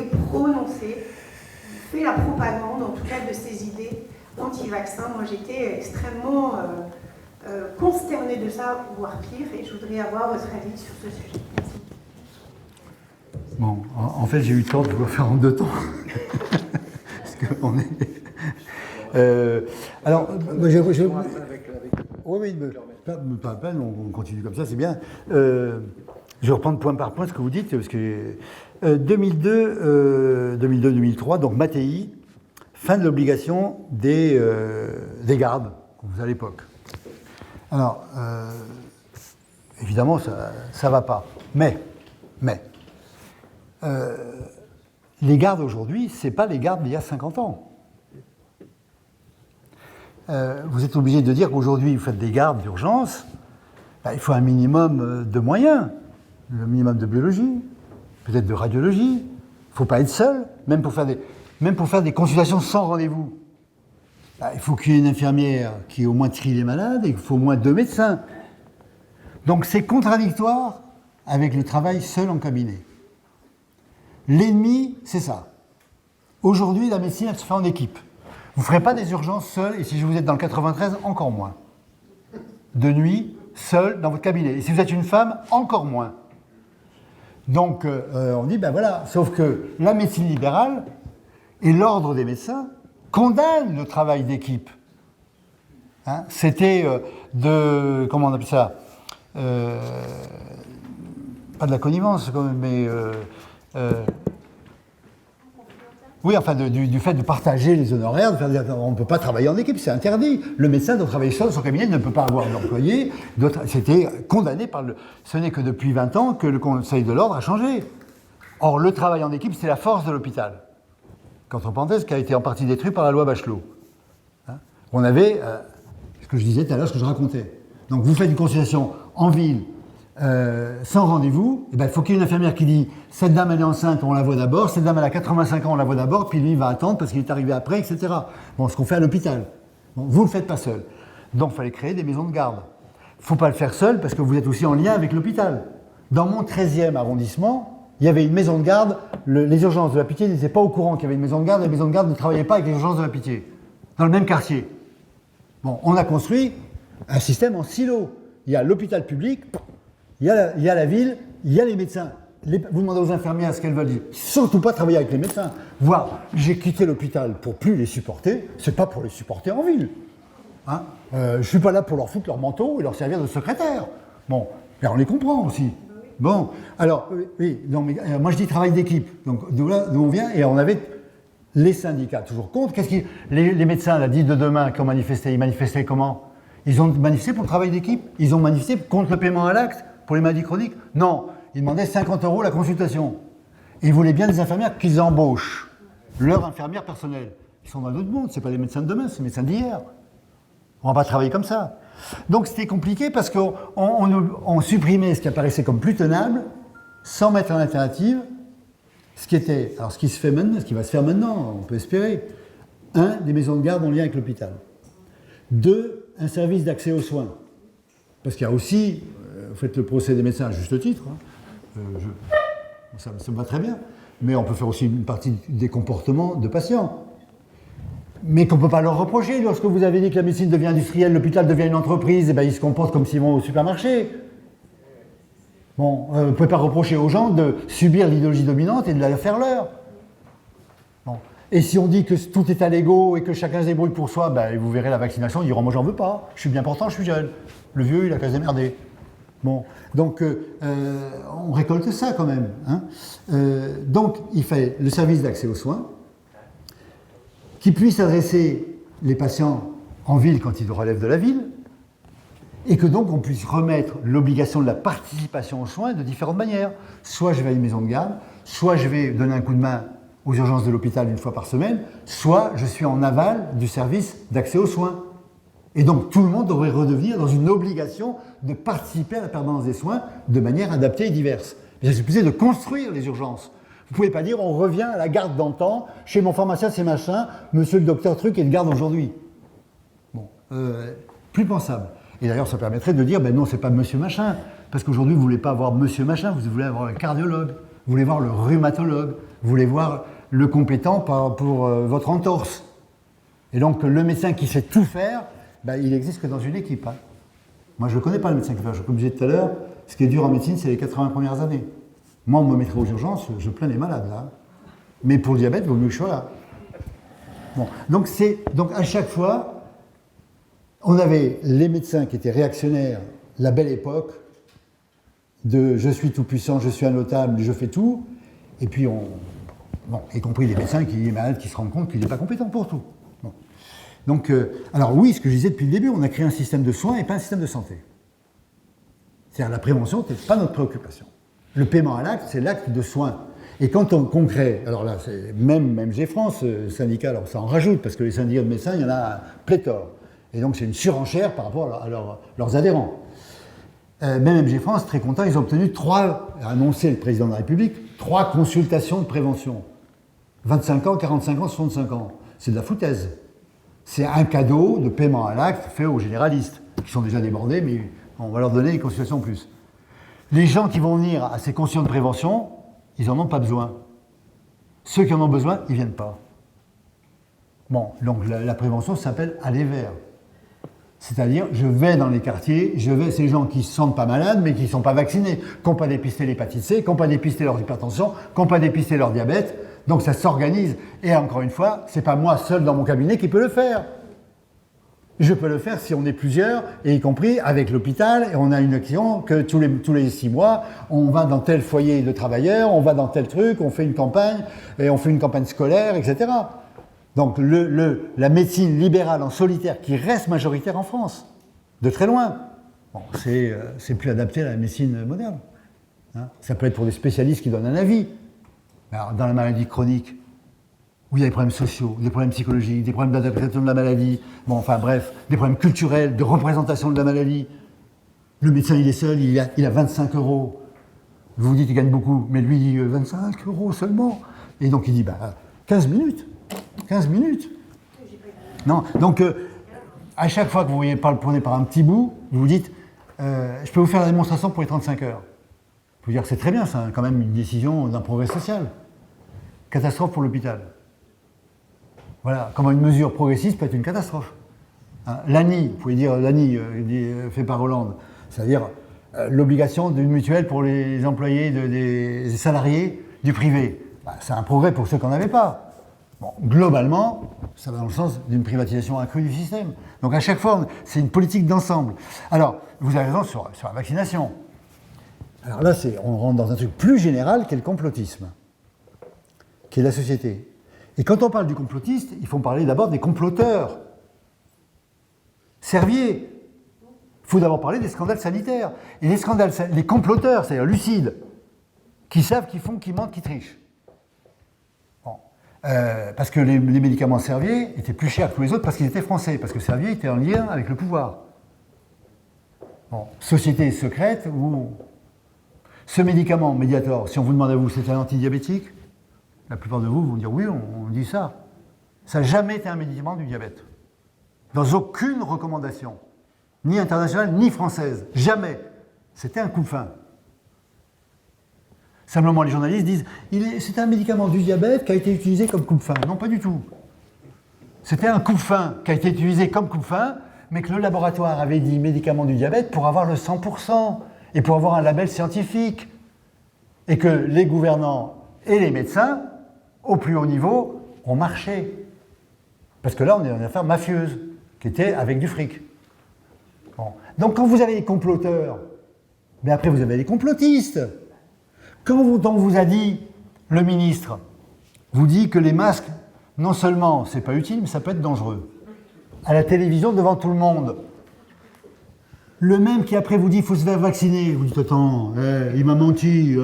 fait la propagande, en tout cas, de ces idées anti-vaccins? Moi, j'étais extrêmement consternée de ça, voire pire, et je voudrais avoir votre avis sur ce sujet. Merci. Bon, en fait, j'ai eu tort de vous le faire en 2 temps. Parce qu'on est... alors, oui, pas peine, on continue comme ça, c'est bien. Je vais reprendre point par point ce que vous dites, parce que 2002-2003, donc Mattei, fin de l'obligation des gardes qu'on faisait à l'époque. Alors, évidemment, ça ne va pas. Mais les gardes aujourd'hui, ce n'est pas les gardes d'il y a 50 ans. Vous êtes obligé de dire qu'aujourd'hui, vous faites des gardes d'urgence, il faut un minimum de moyens, le minimum de biologie, peut-être de radiologie. Il ne faut pas être seul, même pour faire des consultations sans rendez-vous. Il faut qu'il y ait une infirmière qui au moins trie les malades et il faut au moins 2 médecins. Donc c'est contradictoire avec le travail seul en cabinet. L'ennemi, c'est ça. Aujourd'hui, la médecine, elle se fait en équipe. Vous ne ferez pas des urgences seul, et si vous êtes dans le 93, encore moins. De nuit, seul, dans votre cabinet. Et si vous êtes une femme, encore moins. Donc, on dit, ben voilà, sauf que la médecine libérale et l'ordre des médecins condamnent le travail d'équipe. Hein, c'était comment on appelle ça, pas de la connivence, mais... oui, enfin, du fait de partager les honoraires, de faire dire, on ne peut pas travailler en équipe, c'est interdit. Le médecin doit travailler seul, son cabinet ne peut pas avoir d'employé. C'était condamné par le... Ce n'est que depuis 20 ans que le Conseil de l'Ordre a changé. Or, le travail en équipe, c'est la force de l'hôpital. Qu'entre parenthèses, qui a été en partie détruit par la loi Bachelot. Hein, on avait, ce que je disais tout à l'heure, ce que je racontais. Donc, vous faites une consultation en ville, sans rendez-vous, il faut qu'il y ait une infirmière qui dit « cette dame elle est enceinte, on la voit d'abord, cette dame elle a 85 ans, on la voit d'abord, puis lui il va attendre parce qu'il est arrivé après, etc. » Bon, ce qu'on fait à l'hôpital. Bon, vous ne le faites pas seul. Donc il fallait créer des maisons de garde. Il ne faut pas le faire seul parce que vous êtes aussi en lien avec l'hôpital. Dans mon 13e arrondissement, il y avait une maison de garde, les urgences de la Pitié n'étaient pas au courant qu'il y avait une maison de garde, les maisons de garde ne travaillaient pas avec les urgences de la Pitié, dans le même quartier. Bon, on a construit un système en silo. Il y a l'hôpital public, il y a la ville, il y a les médecins. Vous demandez aux infirmières ce qu'elles veulent dire. Surtout pas travailler avec les médecins. Voir, j'ai quitté l'hôpital pour plus les supporter, c'est pas pour les supporter en ville. Hein, je suis pas là pour leur foutre leur manteau et leur servir de secrétaire. Bon, mais on les comprend aussi. Bon, alors, oui, non, mais, moi je dis travail d'équipe. Donc d'où on vient, et on avait les syndicats toujours contre. Les médecins, la dit de demain, qui ont manifesté, ils manifestaient comment? Ils ont manifesté pour le travail d'équipe. Ils ont manifesté contre le paiement à l'acte. Pour les maladies chroniques? Non. Ils demandaient 50 € la consultation. Ils voulaient bien des infirmières qu'ils embauchent. Leurs infirmières personnelles. Ils sont dans d'autres mondes. Ce n'est pas les médecins de demain, c'est les médecins d'hier. On ne va pas travailler comme ça. Donc c'était compliqué parce qu'on supprimait ce qui apparaissait comme plus tenable sans mettre en alternative ce qui était... Alors ce qui se fait maintenant, ce qui va se faire maintenant, on peut espérer. 1, des maisons de garde en lien avec l'hôpital. 2, un service d'accès aux soins. Parce qu'il y a aussi... Vous faites le procès des médecins à juste titre, hein. Ça me va très bien, mais on peut faire aussi une partie des comportements de patients. Mais qu'on ne peut pas leur reprocher. Lorsque vous avez dit que la médecine devient industrielle, l'hôpital devient une entreprise, et ils se comportent comme s'ils vont au supermarché. Bon, vous ne pouvez pas reprocher aux gens de subir l'idéologie dominante et de la faire leur. Bon. Et si on dit que tout est à l'ego et que chacun se débrouille pour soi, vous verrez la vaccination, ils diront « moi j'en veux pas, je suis bien portant, je suis jeune. Le vieux, il a qu'à se démerder. » Bon, donc on récolte ça quand même. Hein. Donc il fait le service d'accès aux soins, qui puisse adresser les patients en ville quand ils relèvent de la ville, et que donc on puisse remettre l'obligation de la participation aux soins de différentes manières. Soit je vais à une maison de garde, soit je vais donner un coup de main aux urgences de l'hôpital une fois par semaine, soit je suis en aval du service d'accès aux soins. Et donc tout le monde devrait redevenir dans une obligation de participer à la permanence des soins de manière adaptée et diverse. Mais c'est suffisait de construire les urgences. Vous ne pouvez pas dire on revient à la garde d'antan, chez mon pharmacien c'est machin, monsieur le docteur truc est de garde aujourd'hui. Bon, plus pensable. Et d'ailleurs ça permettrait de dire ben non c'est pas monsieur machin, parce qu'aujourd'hui vous ne voulez pas avoir monsieur machin, vous voulez avoir le cardiologue, vous voulez voir le rhumatologue, vous voulez voir le compétent pour votre entorse. Et donc le médecin qui sait tout faire, ben, il n'existe que dans une équipe. Hein. Moi, je ne connais pas le médecin qui fait. Comme je disais tout à l'heure, ce qui est dur en médecine, c'est les 80 premières années. Moi, on me mettrait aux urgences, je plains les malades, là. Mais pour le diabète, il vaut mieux que je sois là. Bon. Donc, à chaque fois, on avait les médecins qui étaient réactionnaires, la belle époque, de je suis tout puissant, je suis innotable, je fais tout. Et puis, y compris les médecins les malades qui se rendent compte qu'il n'est pas compétent pour tout. Bon. Donc, alors oui, ce que je disais depuis le début, on a créé un système de soins et pas un système de santé. C'est-à-dire la prévention n'est pas notre préoccupation. Le paiement à l'acte, c'est l'acte de soins. Et quand on crée, alors là, c'est même MG France, syndicat, alors ça en rajoute, parce que les syndicats de médecins, il y en a pléthore. Et donc c'est une surenchère par rapport à leurs adhérents. Même MG France, très content, ils ont obtenu a annoncé le président de la République, 3 consultations de prévention. 25 ans, 45 ans, 65 ans. C'est de la foutaise. C'est un cadeau de paiement à l'acte fait aux généralistes, qui sont déjà débordés, mais on va leur donner des consultations en plus. Les gens qui vont venir à ces consultations de prévention, ils n'en ont pas besoin. Ceux qui en ont besoin, ils ne viennent pas. Bon, donc la prévention s'appelle aller vers. C'est-à-dire, je vais dans les quartiers, c'est les gens qui ne se sentent pas malades, mais qui ne sont pas vaccinés, qui n'ont pas dépisté l'hépatite C, qui n'ont pas dépisté leur hypertension, qui n'ont pas dépisté leur diabète. Donc ça s'organise. Et encore une fois, ce n'est pas moi seul dans mon cabinet qui peut le faire. Je peux le faire si on est plusieurs, et y compris avec l'hôpital, et on a une action que tous les 6 mois, on va dans tel foyer de travailleurs, on va dans tel truc, on fait une campagne, et on fait une campagne scolaire, etc. Donc la médecine libérale en solitaire qui reste majoritaire en France, de très loin, bon, c'est plus adapté à la médecine moderne. Hein. Ça peut être pour des spécialistes qui donnent un avis. Alors, dans la maladie chronique, où il y a des problèmes sociaux, des problèmes psychologiques, des problèmes d'adaptation de la maladie, bon, enfin bref, des problèmes culturels, de représentation de la maladie. Le médecin, il est seul, il a 25 €. Vous vous dites qu'il gagne beaucoup, mais lui, il dit 25 € seulement. Et donc il dit, 15 minutes. 15 minutes. Non, donc à chaque fois que vous voyez prenez par un petit bout, vous vous dites, je peux vous faire la démonstration pour les 35 heures. Je peux vous dire que c'est très bien, c'est quand même une décision d'un progrès social. Catastrophe pour l'hôpital. Voilà, comment une mesure progressiste peut être une catastrophe. Hein, l'ANI, vous pouvez dire l'ANI fait par Hollande, c'est-à-dire l'obligation d'une mutuelle pour les employés des salariés du privé. C'est un progrès pour ceux qui n'en avaient pas. Bon, globalement, ça va dans le sens d'une privatisation accrue du système. Donc à chaque fois, c'est une politique d'ensemble. Alors, vous avez raison sur la vaccination. Alors là, on rentre dans un truc plus général qu'est le complotisme, qui est la société. Et quand on parle du complotiste, il faut parler d'abord des comploteurs. Servier. Il faut d'abord parler des scandales sanitaires. Et les comploteurs, c'est-à-dire lucides, qui savent, qui font, qui mentent, qui trichent. Bon. Parce que les médicaments Servier étaient plus chers que tous les autres parce qu'ils étaient français, parce que Servier était en lien avec le pouvoir. Bon. Société secrète où ce médicament Mediator, si on vous demande à vous, c'est un antidiabétique, la plupart de vous vont dire oui, on dit ça. Ça n'a jamais été un médicament du diabète. Dans aucune recommandation, ni internationale, ni française. Jamais. C'était un coupe-faim. Simplement, les journalistes disent c'est un médicament du diabète qui a été utilisé comme coupe-faim. Non, pas du tout. C'était un coupe-faim qui a été utilisé comme coupe-faim, mais que le laboratoire avait dit médicament du diabète pour avoir le 100% et pour avoir un label scientifique. Et que les gouvernants et les médecins, au plus haut niveau, ont marché. Parce que là, on est dans une affaire mafieuse, qui était avec du fric. Bon. Donc quand vous avez les comploteurs Mais après, vous avez les complotistes. Quand on vous a dit, le ministre vous dit que les masques, non seulement c'est pas utile, mais ça peut être dangereux. À la télévision, devant tout le monde. Le même qui après vous dit, il faut se faire vacciner. Vous dites, attends, il m'a menti.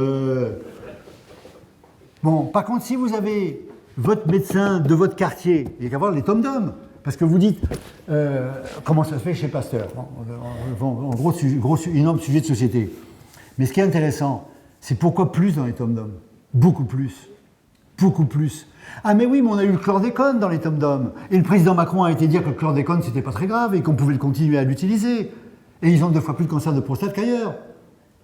Bon, par contre, si vous avez votre médecin de votre quartier, il n'y a qu'à voir les tom-toms. Parce que vous dites, comment ça se fait chez Pasteur. En gros, énorme sujet de société. Mais ce qui est intéressant, c'est pourquoi plus dans les tom-toms. Beaucoup plus. Beaucoup plus. Ah mais oui, mais on a eu le chlordécone dans les tom-toms. Et le président Macron a été dire que le chlordécone, c'était pas très grave et qu'on pouvait continuer à l'utiliser. Et ils ont 2 fois plus de cancer de prostate qu'ailleurs.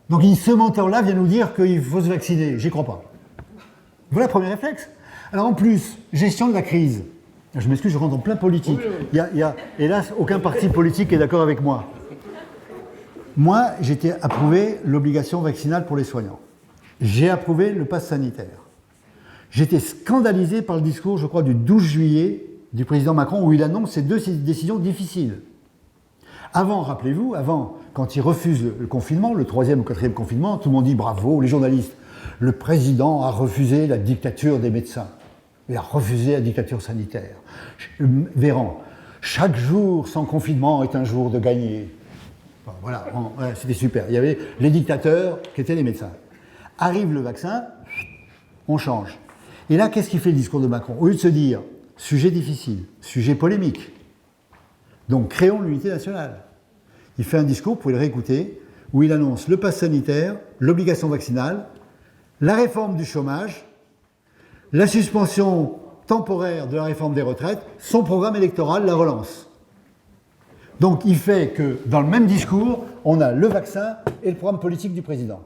Donc ce menteur-là vient nous dire qu'il faut se vacciner. J'y crois pas. Voilà le premier réflexe. Alors en plus, gestion de la crise. Je m'excuse, je rentre en plein politique. Il y a, hélas, aucun parti politique est d'accord avec moi. Moi, j'ai approuvé l'obligation vaccinale pour les soignants. J'ai approuvé le pass sanitaire. J'étais scandalisé par le discours, je crois, du 12 juillet du président Macron, où il annonce ces 2 décisions difficiles. Avant, rappelez-vous, quand il refuse le confinement, le 3e ou 4e confinement, tout le monde dit bravo, les journalistes. Le président a refusé la dictature des médecins. Il a refusé la dictature sanitaire. Véran, chaque jour sans confinement est un jour de gagner. Bon, voilà, c'était super. Il y avait les dictateurs qui étaient les médecins. Arrive le vaccin, on change. Et là, qu'est-ce qu'il fait le discours de Macron? Au lieu de se dire, sujet difficile, sujet polémique, donc créons l'unité nationale. Il fait un discours, vous pouvez le réécouter, où il annonce le pass sanitaire, l'obligation vaccinale, la réforme du chômage, la suspension temporaire de la réforme des retraites, son programme électoral, la relance. Donc il fait que, dans le même discours, on a le vaccin et le programme politique du président.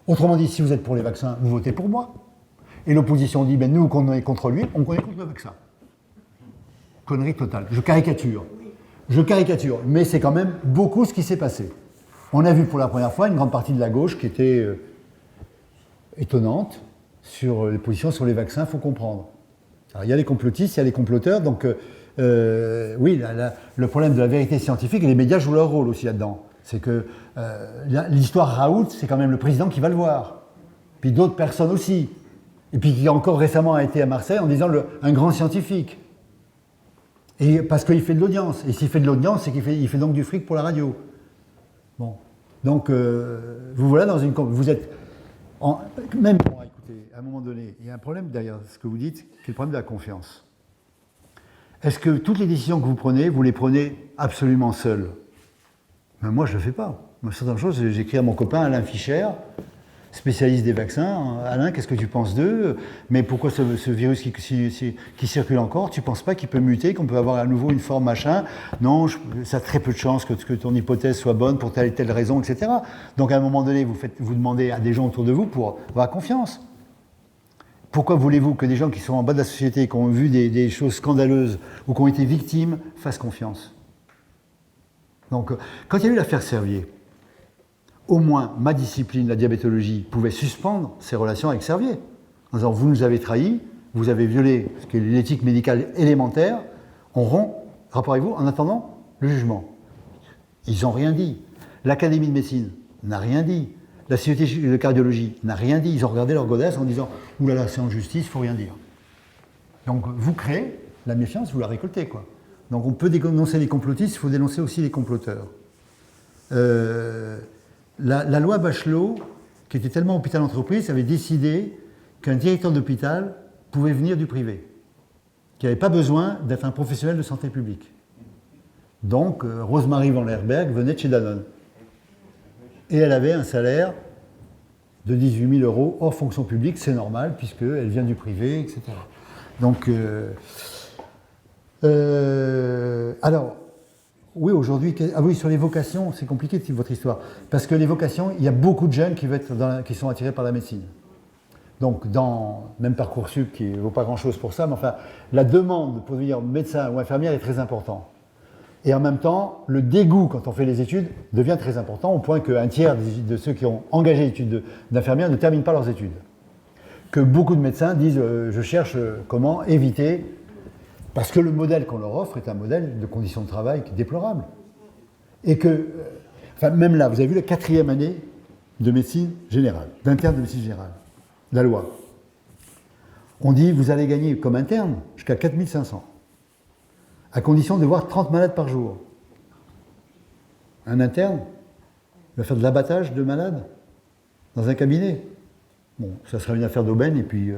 Autrement dit, si vous êtes pour les vaccins, vous votez pour moi. Et l'opposition dit, ben nous, qu'on est contre lui, on est contre le vaccin. Connerie totale. Je caricature, mais c'est quand même beaucoup ce qui s'est passé. On a vu pour la première fois une grande partie de la gauche qui était étonnante sur les positions sur les vaccins, il faut comprendre. Alors, il y a les complotistes, il y a les comploteurs, donc oui, le problème de la vérité scientifique, et les médias jouent leur rôle aussi là-dedans. C'est que l'histoire Raoult, c'est quand même le président qui va le voir. Puis d'autres personnes aussi. Et puis qui encore récemment a été à Marseille en disant un grand scientifique. Et parce qu'il fait de l'audience. Et s'il fait de l'audience, c'est qu'il fait donc du fric pour la radio. Bon. Donc, vous voilà dans une... Vous êtes... Même, bon, écoutez, à un moment donné, il y a un problème derrière ce que vous dites, qui est le problème de la confiance. Est-ce que toutes les décisions que vous les prenez absolument seuls? Ben moi, je ne le fais pas. Moi, certaines choses, j'écris à mon copain Alain Fischer, spécialiste des vaccins. Alain, qu'est-ce que tu penses d'eux? Mais pourquoi ce virus qui circule encore, tu ne penses pas qu'il peut muter, qu'on peut avoir à nouveau une forme machin? Non, ça a très peu de chances que ton hypothèse soit bonne pour telle et telle raison, etc. Donc à un moment donné, vous demandez à des gens autour de vous pour avoir confiance. Pourquoi voulez-vous que des gens qui sont en bas de la société, qui ont vu des choses scandaleuses ou qui ont été victimes, fassent confiance? Donc, quand il y a eu l'affaire Servier, au moins ma discipline, la diabétologie, pouvait suspendre ses relations avec Servier. En disant, vous nous avez trahis, vous avez violé ce qui est l'éthique médicale élémentaire, on rompt, rapport avec vous, en attendant le jugement. Ils n'ont rien dit. L'Académie de médecine n'a rien dit. La Société de cardiologie n'a rien dit. Ils ont regardé leur godasse en disant, oulala, c'est en justice, il ne faut rien dire. Donc, vous créez la méfiance, vous la récoltez, quoi. Donc on peut dénoncer les complotistes, il faut dénoncer aussi les comploteurs. La loi Bachelot, qui était tellement hôpital-entreprise, avait décidé qu'un directeur d'hôpital pouvait venir du privé, qui n'avait pas besoin d'être un professionnel de santé publique. Donc Rosemarie Van Lerberg venait de chez Danone. Et elle avait un salaire de 18 000 € hors fonction publique, c'est normal, puisqu'elle vient du privé, etc. Donc... alors, oui, aujourd'hui, sur les vocations, c'est compliqué votre histoire. Parce que les vocations, il y a beaucoup de jeunes qui sont attirés par la médecine. Donc, même Parcoursup, qui ne vaut pas grand-chose pour ça, mais enfin, la demande pour devenir médecin ou infirmière est très importante. Et en même temps, le dégoût, quand on fait les études, devient très important, au point qu'un tiers de ceux qui ont engagé l'étude d'infirmière ne terminent pas leurs études. Que beaucoup de médecins disent je cherche comment éviter, parce que le modèle qu'on leur offre est un modèle de conditions de travail qui est déplorable. Et que, Enfin, même là, vous avez vu la 4e année de médecine générale, d'interne de médecine générale, la loi. On dit, vous allez gagner comme interne jusqu'à 4500, à condition de voir 30 malades par jour. Un interne va faire de l'abattage de malades dans un cabinet. Bon, ça sera une affaire d'aubaine et puis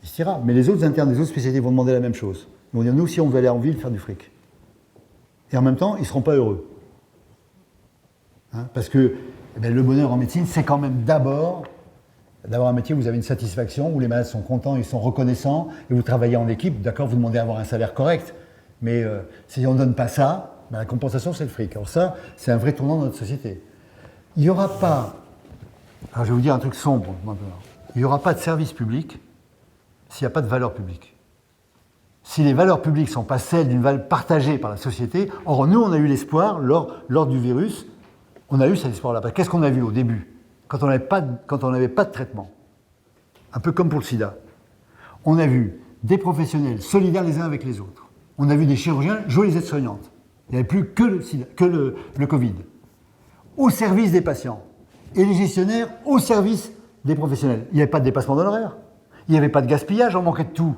il se ira. Mais les autres internes des autres spécialités vont demander la même chose. Ils vont dire, nous aussi, on veut aller en ville faire du fric. Et en même temps, ils ne seront pas heureux. Hein, parce que le bonheur en médecine, c'est quand même d'abord d'avoir un métier où vous avez une satisfaction, où les malades sont contents, ils sont reconnaissants, et vous travaillez en équipe. D'accord, vous demandez à avoir un salaire correct, mais si on ne donne pas ça, la compensation, c'est le fric. Alors ça, c'est un vrai tournant dans notre société. Il n'y aura pas, alors je vais vous dire un truc sombre maintenant, il n'y aura pas de service public s'il n'y a pas de valeur publique. Si les valeurs publiques ne sont pas celles d'une valeur partagée par la société, or nous, on a eu l'espoir, lors du virus, on a eu cet espoir-là. Qu'est-ce qu'on a vu au début, quand on n'avait pas de traitement? Un peu comme pour le sida. On a vu des professionnels solidaires les uns avec les autres. On a vu des chirurgiens jouer les aides-soignantes. Il n'y avait plus que le Covid. Au service des patients. Et les gestionnaires au service des professionnels. Il n'y avait pas de dépassement d'honoraires. Il n'y avait pas de gaspillage, on manquait de tout.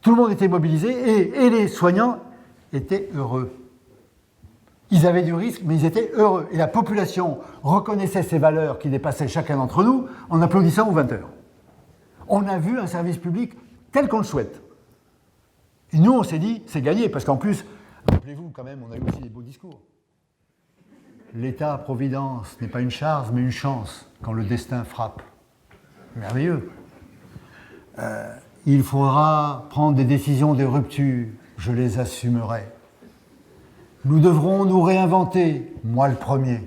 Tout le monde était mobilisé et les soignants étaient heureux. Ils avaient du risque, mais ils étaient heureux. Et la population reconnaissait ces valeurs qui dépassaient chacun d'entre nous en applaudissant aux 20h. On a vu un service public tel qu'on le souhaite. Et nous, on s'est dit, c'est gagné, parce qu'en plus, rappelez-vous quand même, on a eu aussi des beaux discours. L'État-providence n'est pas une charge, mais une chance quand le destin frappe. Merveilleux. Il faudra prendre des décisions de rupture, je les assumerai. Nous devrons nous réinventer, moi le premier.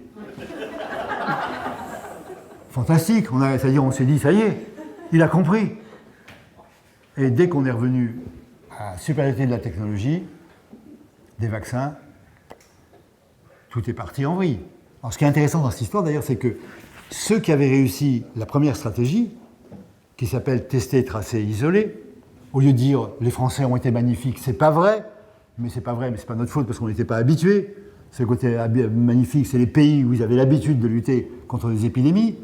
Fantastique, c'est-à-dire on s'est dit, ça y est, il a compris. Et dès qu'on est revenu à la supériorité de la technologie, des vaccins, tout est parti en vrille. Alors ce qui est intéressant dans cette histoire d'ailleurs, c'est que ceux qui avaient réussi la première stratégie, qui s'appelle tester, tracer, isoler, au lieu de dire les Français ont été magnifiques, c'est pas vrai, mais c'est pas notre faute parce qu'on n'était pas habitués. Ce côté magnifique, c'est les pays où ils avaient l'habitude de lutter contre des épidémies.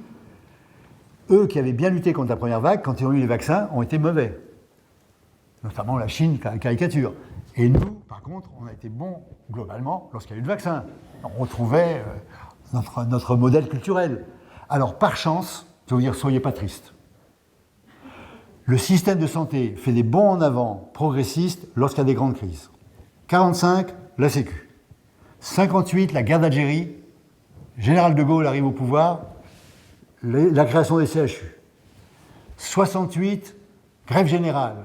Eux qui avaient bien lutté contre la première vague, quand ils ont eu les vaccins, ont été mauvais. Notamment la Chine, caricature. Et nous, par contre, on a été bons globalement lorsqu'il y a eu le vaccin. On retrouvait notre modèle culturel. Alors, par chance, je vais vous dire, soyez pas tristes. Le système de santé fait des bonds en avant progressistes lorsqu'il y a des grandes crises. 45, la Sécu. 58, la guerre d'Algérie. Général de Gaulle arrive au pouvoir. La création des CHU. 68, grève générale.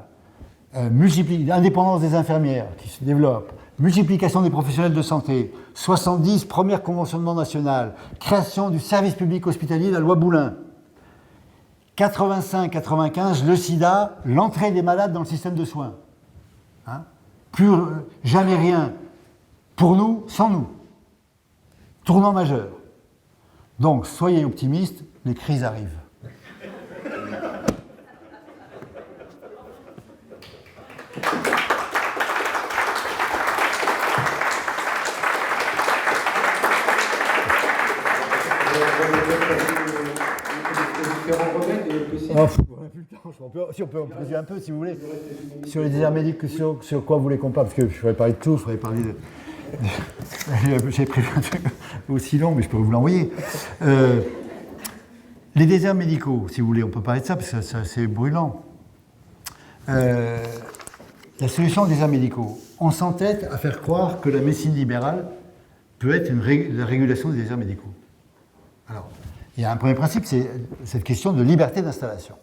Indépendance des infirmières qui se développe. Multiplication des professionnels de santé. 70, première conventionnement national. Création du service public hospitalier, la loi Boulin. 85-95, le sida, l'entrée des malades dans le système de soins. Hein? Jamais rien pour nous, sans nous. Tournant majeur. Donc, soyez optimistes, les crises arrivent. On n'a plus le temps. Si on peut en préciser un peu, si vous voulez, sur les déserts médicaux, sur quoi vous voulez qu'on parle, parce que je pourrais parler de tout, je pourrais parler de... J'ai prévu un truc aussi long, mais je pourrais vous l'envoyer. Les déserts médicaux, si vous voulez, on peut parler de ça, parce que c'est assez brûlant. La solution aux déserts médicaux, on s'entête à faire croire que la médecine libérale peut être la régulation des déserts médicaux. Alors, il y a un premier principe, c'est cette question de liberté d'installation.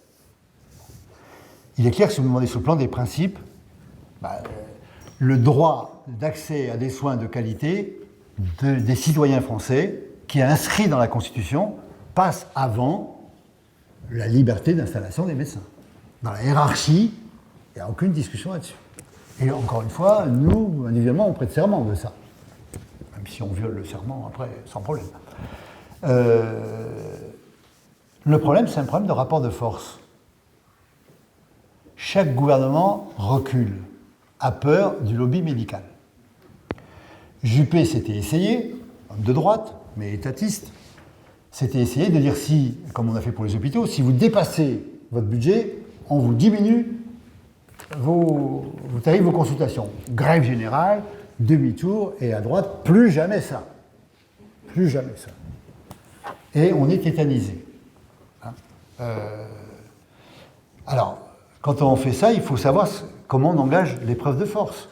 Il est clair que si vous me demandez sur le plan des principes, le droit d'accès à des soins de qualité des citoyens français, qui est inscrit dans la Constitution, passe avant la liberté d'installation des médecins. Dans la hiérarchie, il n'y a aucune discussion là-dessus. Et encore une fois, nous, individuellement, on prête serment de ça. Même si on viole le serment après, sans problème. Le problème, c'est un problème de rapport de force. Chaque gouvernement recule, a peur du lobby médical. Juppé s'était essayé, homme de droite, mais étatiste, c'était essayer de dire si, comme on a fait pour les hôpitaux, si vous dépassez votre budget, on vous diminue vos tarifs, vos consultations. Grève générale, demi-tour, et à droite, plus jamais ça. Plus jamais ça. Et on est tétanisé. Hein. Alors, quand on fait ça, il faut savoir comment on engage l'épreuve de force.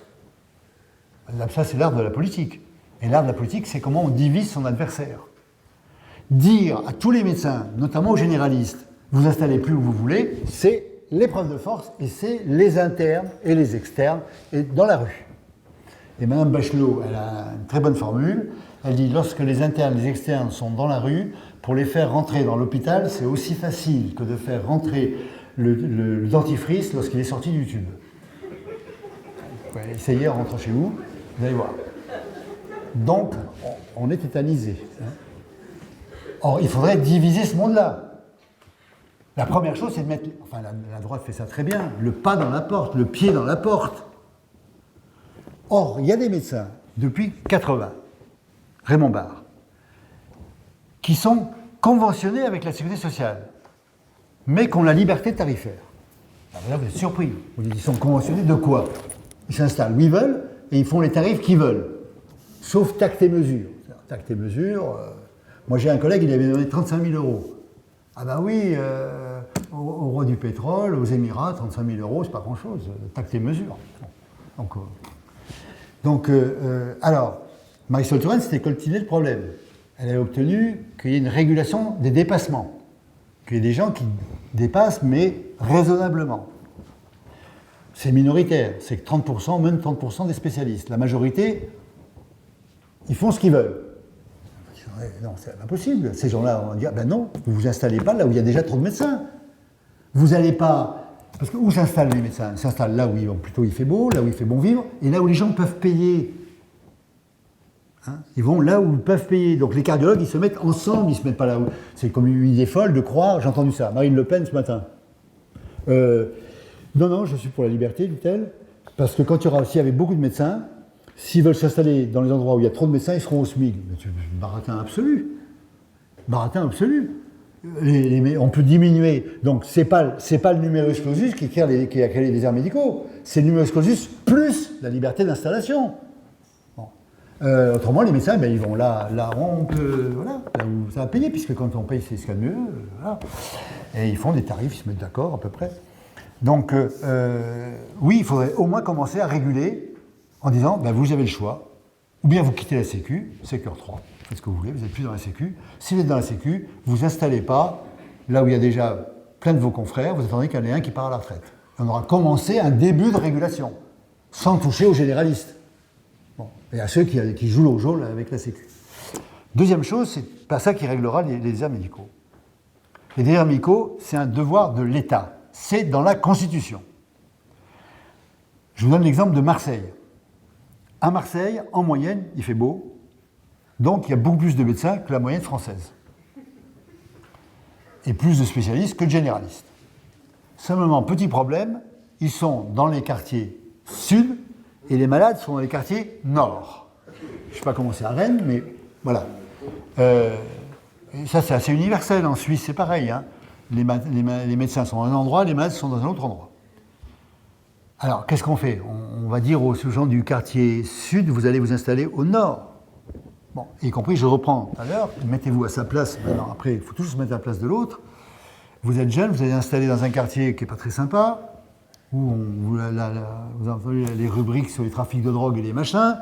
Ça, c'est l'art de la politique. Et l'art de la politique, c'est comment on divise son adversaire. Dire à tous les médecins, notamment aux généralistes, vous installez plus où vous voulez, c'est l'épreuve de force et c'est les internes et les externes et dans la rue. Et Mme Bachelot, elle a une très bonne formule. Elle dit, lorsque les internes et les externes sont dans la rue, pour les faire rentrer dans l'hôpital, c'est aussi facile que de faire rentrer le dentifrice lorsqu'il est sorti du tube. Vous pouvez essayer en rentrant chez vous, vous allez voir. Donc, on est tétanisé. Or, il faudrait diviser ce monde-là. La première chose, c'est de mettre, enfin la droite fait ça très bien, le pas dans la porte, le pied dans la porte. Or, il y a des médecins, depuis 80, Raymond Barre, qui sont conventionnés avec la sécurité sociale, mais qui ont la liberté tarifaire. Alors là, vous êtes surpris. Vous dites, ils sont conventionnés de quoi? Ils s'installent où ils veulent et ils font les tarifs qu'ils veulent, sauf tact et mesure. Tact et mesure, moi j'ai un collègue, il avait donné 35 000 euros. Ah ben oui, au roi du pétrole, aux Émirats, 35 000 euros, c'est pas grand-chose, tact et mesure. Alors, Marisol Touraine, c'était coltiner le problème. Elle a obtenu qu'il y ait une régulation des dépassements, qu'il y ait des gens qui dépassent, mais raisonnablement. C'est minoritaire, c'est que 30%, même 30% des spécialistes. La majorité, ils font ce qu'ils veulent. Non, c'est impossible. Ces gens-là, on va dire, ben non, vous vous installez pas là où il y a déjà trop de médecins. Vous n'allez pas... Parce que où s'installent les médecins? Ils s'installent là où plutôt il fait beau, là où il fait bon vivre, et là où les gens peuvent payer. Hein, ils vont là où ils peuvent payer. Donc les cardiologues, ils se mettent ensemble, ils se mettent pas là où... C'est comme une idée folle de croire, j'ai entendu ça, Marine Le Pen ce matin. Non, je suis pour la liberté, dit-elle, parce que quand il y avait beaucoup de médecins, s'ils veulent s'installer dans les endroits où il y a trop de médecins, ils seront au SMIC. Baratin absolu. Baratin absolu. On peut diminuer. Donc, c'est pas le numerus clausus qui a créé les déserts médicaux. C'est le numerus clausus plus la liberté d'installation. Bon. Autrement, les médecins, ben, ils vont là où ça va payer, puisque quand on paye, c'est ce qu'il y a de mieux. Voilà. Et ils font des tarifs, ils se mettent d'accord à peu près. Donc, oui, il faudrait au moins commencer à réguler en disant, ben, vous avez le choix, ou bien vous quittez la Sécu, Sécure 3, faites ce que vous voulez, vous n'êtes plus dans la Sécu. Si vous êtes dans la Sécu, vous ne vous installez pas là où il y a déjà plein de vos confrères, vous attendez qu'il y en ait un qui part à la retraite. On aura commencé un début de régulation, sans toucher aux généralistes. Bon. Et à ceux qui jouent au jeu avec la Sécu. Deuxième chose, c'est pas ça qui réglera les déserts médicaux. Les déserts médicaux, c'est un devoir de l'État. C'est dans la Constitution. Je vous donne l'exemple de Marseille. À Marseille, en moyenne, il fait beau, donc il y a beaucoup plus de médecins que la moyenne française. Et plus de spécialistes que de généralistes. Simplement, petit problème, ils sont dans les quartiers sud et les malades sont dans les quartiers nord. Je ne sais pas comment c'est à Rennes, mais voilà. Et ça, c'est assez universel. En Suisse, c'est pareil. Hein. Les médecins sont à un endroit, les malades sont dans un autre endroit. Alors, qu'est-ce qu'on fait? On va dire aux gens du quartier sud, vous allez vous installer au nord. Bon, y compris, je reprends tout à l'heure, mettez-vous à sa place. Alors après, il faut toujours se mettre à la place de l'autre. Vous êtes jeune, vous allez installer dans un quartier qui n'est pas très sympa, où vous avez les rubriques sur les trafics de drogue et les machins,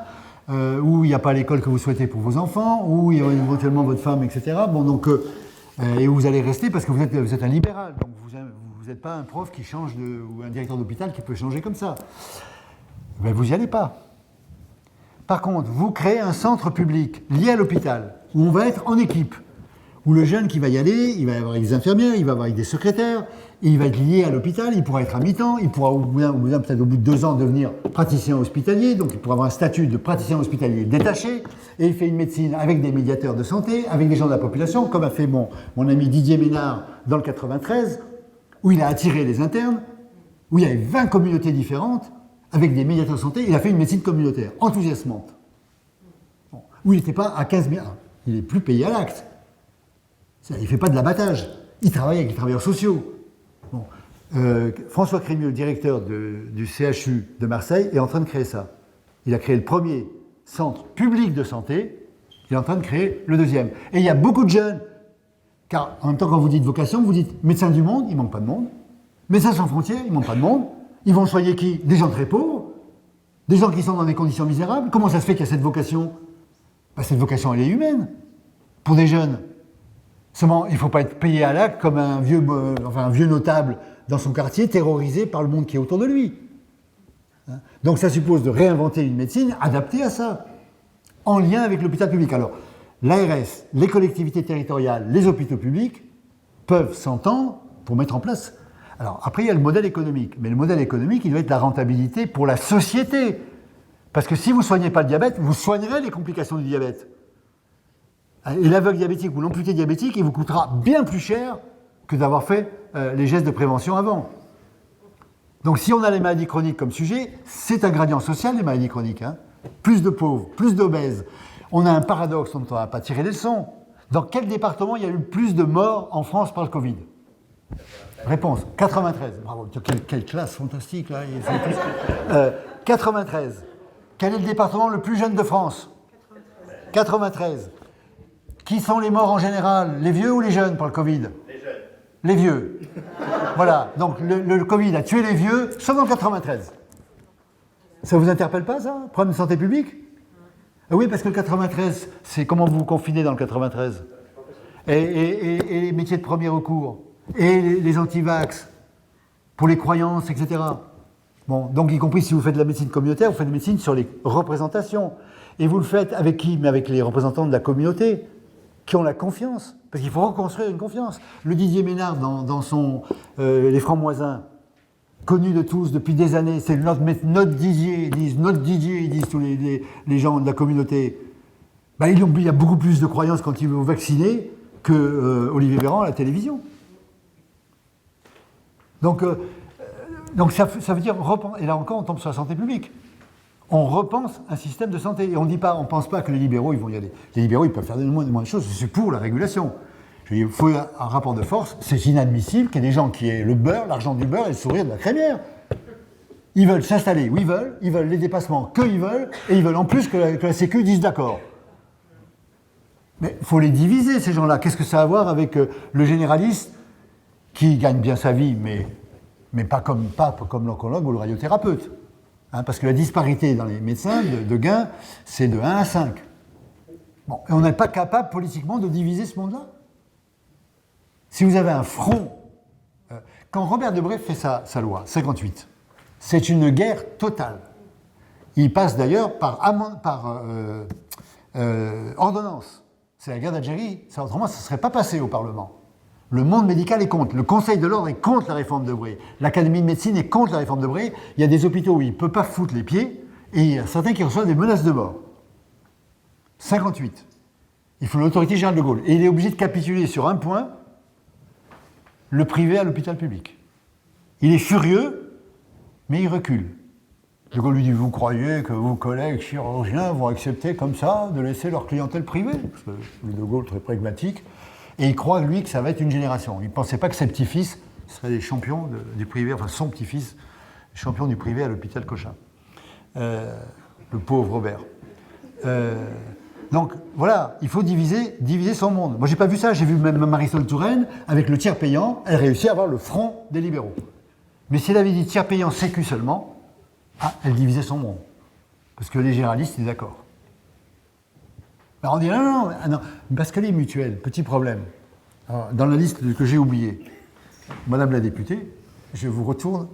où il n'y a pas l'école que vous souhaitez pour vos enfants, où il y a éventuellement votre femme, etc. Bon, donc, et où vous allez rester parce que vous êtes un libéral. Donc vous n'êtes pas un prof qui change ou un directeur d'hôpital qui peut changer comme ça. Ben, vous n'y allez pas. Par contre, vous créez un centre public lié à l'hôpital, où on va être en équipe, où le jeune qui va y aller, il va y avoir avec des infirmières, il va avoir avec des secrétaires, il va être lié à l'hôpital, il pourra être à mi-temps, il pourra peut-être au bout de 2 ans devenir praticien hospitalier, donc il pourra avoir un statut de praticien hospitalier détaché, et il fait une médecine avec des médiateurs de santé, avec des gens de la population, comme a fait mon ami Didier Ménard dans le 93, où il a attiré les internes, où il y avait 20 communautés différentes, avec des médiateurs de santé, il a fait une médecine communautaire, enthousiasmante. Bon. où il n'était pas à 15 000. Il n'est plus payé à l'acte. Il ne fait pas de l'abattage. Il travaille avec les travailleurs sociaux. Bon. François Crémieux, le directeur du CHU de Marseille, est en train de créer ça. Il a créé le premier centre public de santé. Il est en train de créer le deuxième. Et il y a beaucoup de jeunes. Car en même temps, quand vous dites vocation, vous dites médecins du monde, il ne manque pas de monde. Médecins sans frontières, il ne manque pas de monde. Ils vont soigner qui? Des gens très pauvres, des gens qui sont dans des conditions misérables. Comment ça se fait qu'il y a cette vocation? Cette vocation, elle est humaine, pour des jeunes. Seulement, il ne faut pas être payé à l'acte comme un vieux notable dans son quartier, terrorisé par le monde qui est autour de lui. Donc ça suppose de réinventer une médecine adaptée à ça, en lien avec l'hôpital public. Alors, l'ARS, les collectivités territoriales, les hôpitaux publics peuvent s'entendre pour mettre en place. Alors, après, il y a le modèle économique. Mais le modèle économique, il doit être la rentabilité pour la société. Parce que si vous ne soignez pas le diabète, vous soignerez les complications du diabète. Et l'aveugle diabétique ou l'amputé diabétique, il vous coûtera bien plus cher que d'avoir fait les gestes de prévention avant. Donc, si on a les maladies chroniques comme sujet, c'est un gradient social, les maladies chroniques. Plus de pauvres, plus d'obèses. On a un paradoxe dont on n'a pas tiré les leçons. Dans quel département il y a eu le plus de morts en France par le Covid? Réponse, 93. Bravo, quelle classe fantastique, là. 93. Quel est le département le plus jeune de France? 93. Qui sont les morts en général? Les vieux ou les jeunes par le Covid? Les jeunes. Les vieux. Voilà, donc le Covid a tué les vieux, sauf en 93. Ça vous interpelle pas, ça? Problème de santé publique? Oui, parce que le 93, c'est comment vous vous confinez dans le 93? Et les métiers de premier recours? Et les anti-vax? Pour les croyances, etc. Bon, donc y compris si vous faites de la médecine communautaire, vous faites de la médecine sur les représentations. Et vous le faites avec qui? Mais avec les représentants de la communauté, qui ont la confiance. Parce qu'il faut reconstruire une confiance. Le Didier Ménard, dans son Les Francs-Moisins, connu de tous depuis des années, c'est notre Didier, ils disent tous les gens de la communauté. Ben, il y a beaucoup plus de croyances quand il veut vacciner que Olivier Véran à la télévision. Donc ça veut dire, et là encore on tombe sur la santé publique. On repense un système de santé. Et on ne pense pas que les libéraux ils vont y aller. Les libéraux ils peuvent faire de moins de choses, c'est pour la régulation. Il faut un rapport de force, c'est inadmissible qu'il y ait des gens qui aient le beurre, l'argent du beurre et le sourire de la crémière. Ils veulent s'installer où ils veulent les dépassements qu'ils veulent, et ils veulent en plus que la Sécu dise d'accord. Mais il faut les diviser, ces gens-là. Qu'est-ce que ça a à voir avec le généraliste qui gagne bien sa vie, mais pas comme l'oncologue ou le radiothérapeute. Parce que la disparité dans les médecins de gains, c'est de 1 à 5. Bon, et on n'est pas capable politiquement de diviser ce monde-là. Si vous avez un front... quand Robert Debré fait sa loi, 58, c'est une guerre totale. Il passe d'ailleurs par ordonnance. C'est la guerre d'Algérie, autrement ça ne serait pas passé au Parlement. Le monde médical est contre, le Conseil de l'ordre est contre la réforme de Debré, l'Académie de médecine est contre la réforme de Debré, il y a des hôpitaux où il ne peut pas foutre les pieds, et il y a certains qui reçoivent des menaces de mort. 58. Il faut l'autorité générale de Gaulle. Et il est obligé de capituler sur un point, le privé à l'hôpital public. Il est furieux, mais il recule. De Gaulle lui dit, vous croyez que vos collègues chirurgiens vont accepter comme ça de laisser leur clientèle privée? Parce que De Gaulle, très pragmatique, et il croit, lui, que ça va être une génération. Il ne pensait pas que ses petits-fils seraient des champions du privé, enfin son petit-fils, champion du privé à l'hôpital Cochin. Le pauvre Robert. Donc voilà, il faut diviser son monde. Moi, j'ai pas vu ça, j'ai vu même Marisol Touraine, avec le tiers payant, elle réussit à avoir le front des libéraux. Mais si elle avait dit tiers payant sécu seulement, elle divisait son monde. Parce que les généralistes étaient d'accord. Alors on dit non, parce que les mutuelles, petit problème. Alors, dans la liste que j'ai oubliée, Madame la députée, je vous retourne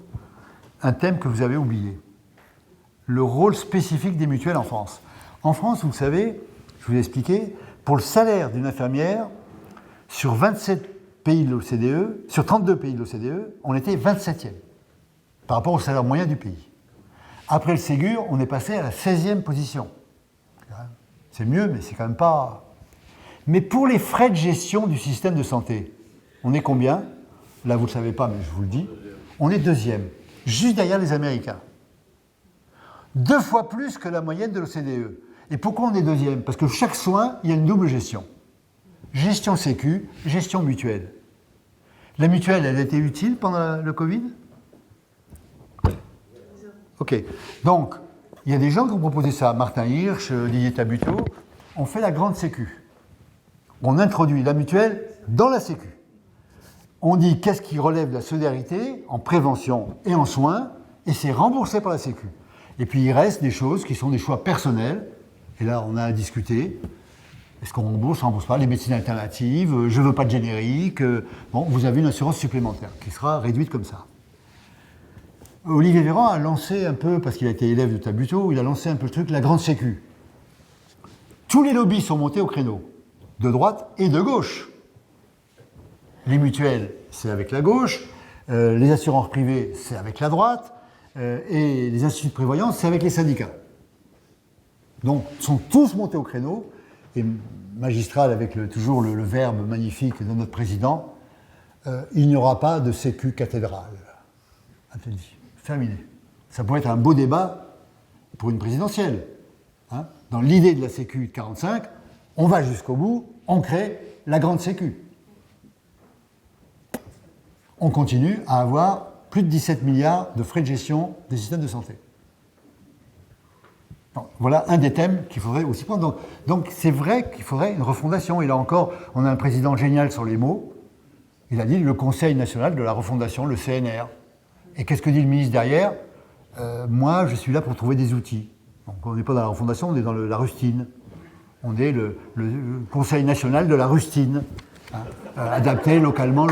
un thème que vous avez oublié. Le rôle spécifique des mutuelles en France. En France, vous savez, je vous ai expliqué, pour le salaire d'une infirmière, sur 27 pays de l'OCDE, sur 32 pays de l'OCDE, on était 27e par rapport au salaire moyen du pays. Après le Ségur, on est passé à la 16e position. C'est mieux, mais c'est quand même pas... Mais pour les frais de gestion du système de santé, on est combien? Là, vous ne le savez pas, mais je vous le dis. On est 2e, juste derrière les Américains. 2 fois plus que la moyenne de l'OCDE. Et pourquoi on est deuxième? Parce que chaque soin, il y a une double gestion. Gestion sécu, gestion mutuelle. La mutuelle, elle a été utile pendant le Covid? Ok. Donc, il y a des gens qui ont proposé ça. Martin Hirsch, Didier Tabuteau. On fait la grande sécu. On introduit la mutuelle dans la sécu. On dit qu'est-ce qui relève de la solidarité en prévention et en soins, et c'est remboursé par la sécu. Et puis il reste des choses qui sont des choix personnels, et là on a à discuter. Est-ce qu'on rembourse pas les médecines alternatives? Je ne veux pas de générique. Bon, vous avez une assurance supplémentaire qui sera réduite comme ça. Olivier Véran a lancé un peu, parce qu'il a été élève de Tabuteau, il a lancé un peu le truc, la grande sécu. Tous les lobbies sont montés au créneau, de droite et de gauche. Les mutuelles, c'est avec la gauche, les assurances privées, c'est avec la droite, et les instituts de prévoyance, c'est avec les syndicats. Donc, ils sont tous montés au créneau, et magistral avec toujours le verbe magnifique de notre président, il n'y aura pas de sécu cathédrale. A-t-il dit. Terminé. Ça pourrait être un beau débat pour une présidentielle. Hein. Dans l'idée de la sécu de 45, on va jusqu'au bout, on crée la grande sécu. On continue à avoir plus de 17 milliards de frais de gestion des systèmes de santé. Donc, voilà un des thèmes qu'il faudrait aussi prendre. Donc c'est vrai qu'il faudrait une refondation. Et là encore, on a un président génial sur les mots. Il a dit le Conseil national de la refondation, le CNR. Et qu'est-ce que dit le ministre derrière? Moi, je suis là pour trouver des outils. Donc on n'est pas dans la refondation, on est dans la rustine. On est le Conseil national de la rustine, hein, adapté localement.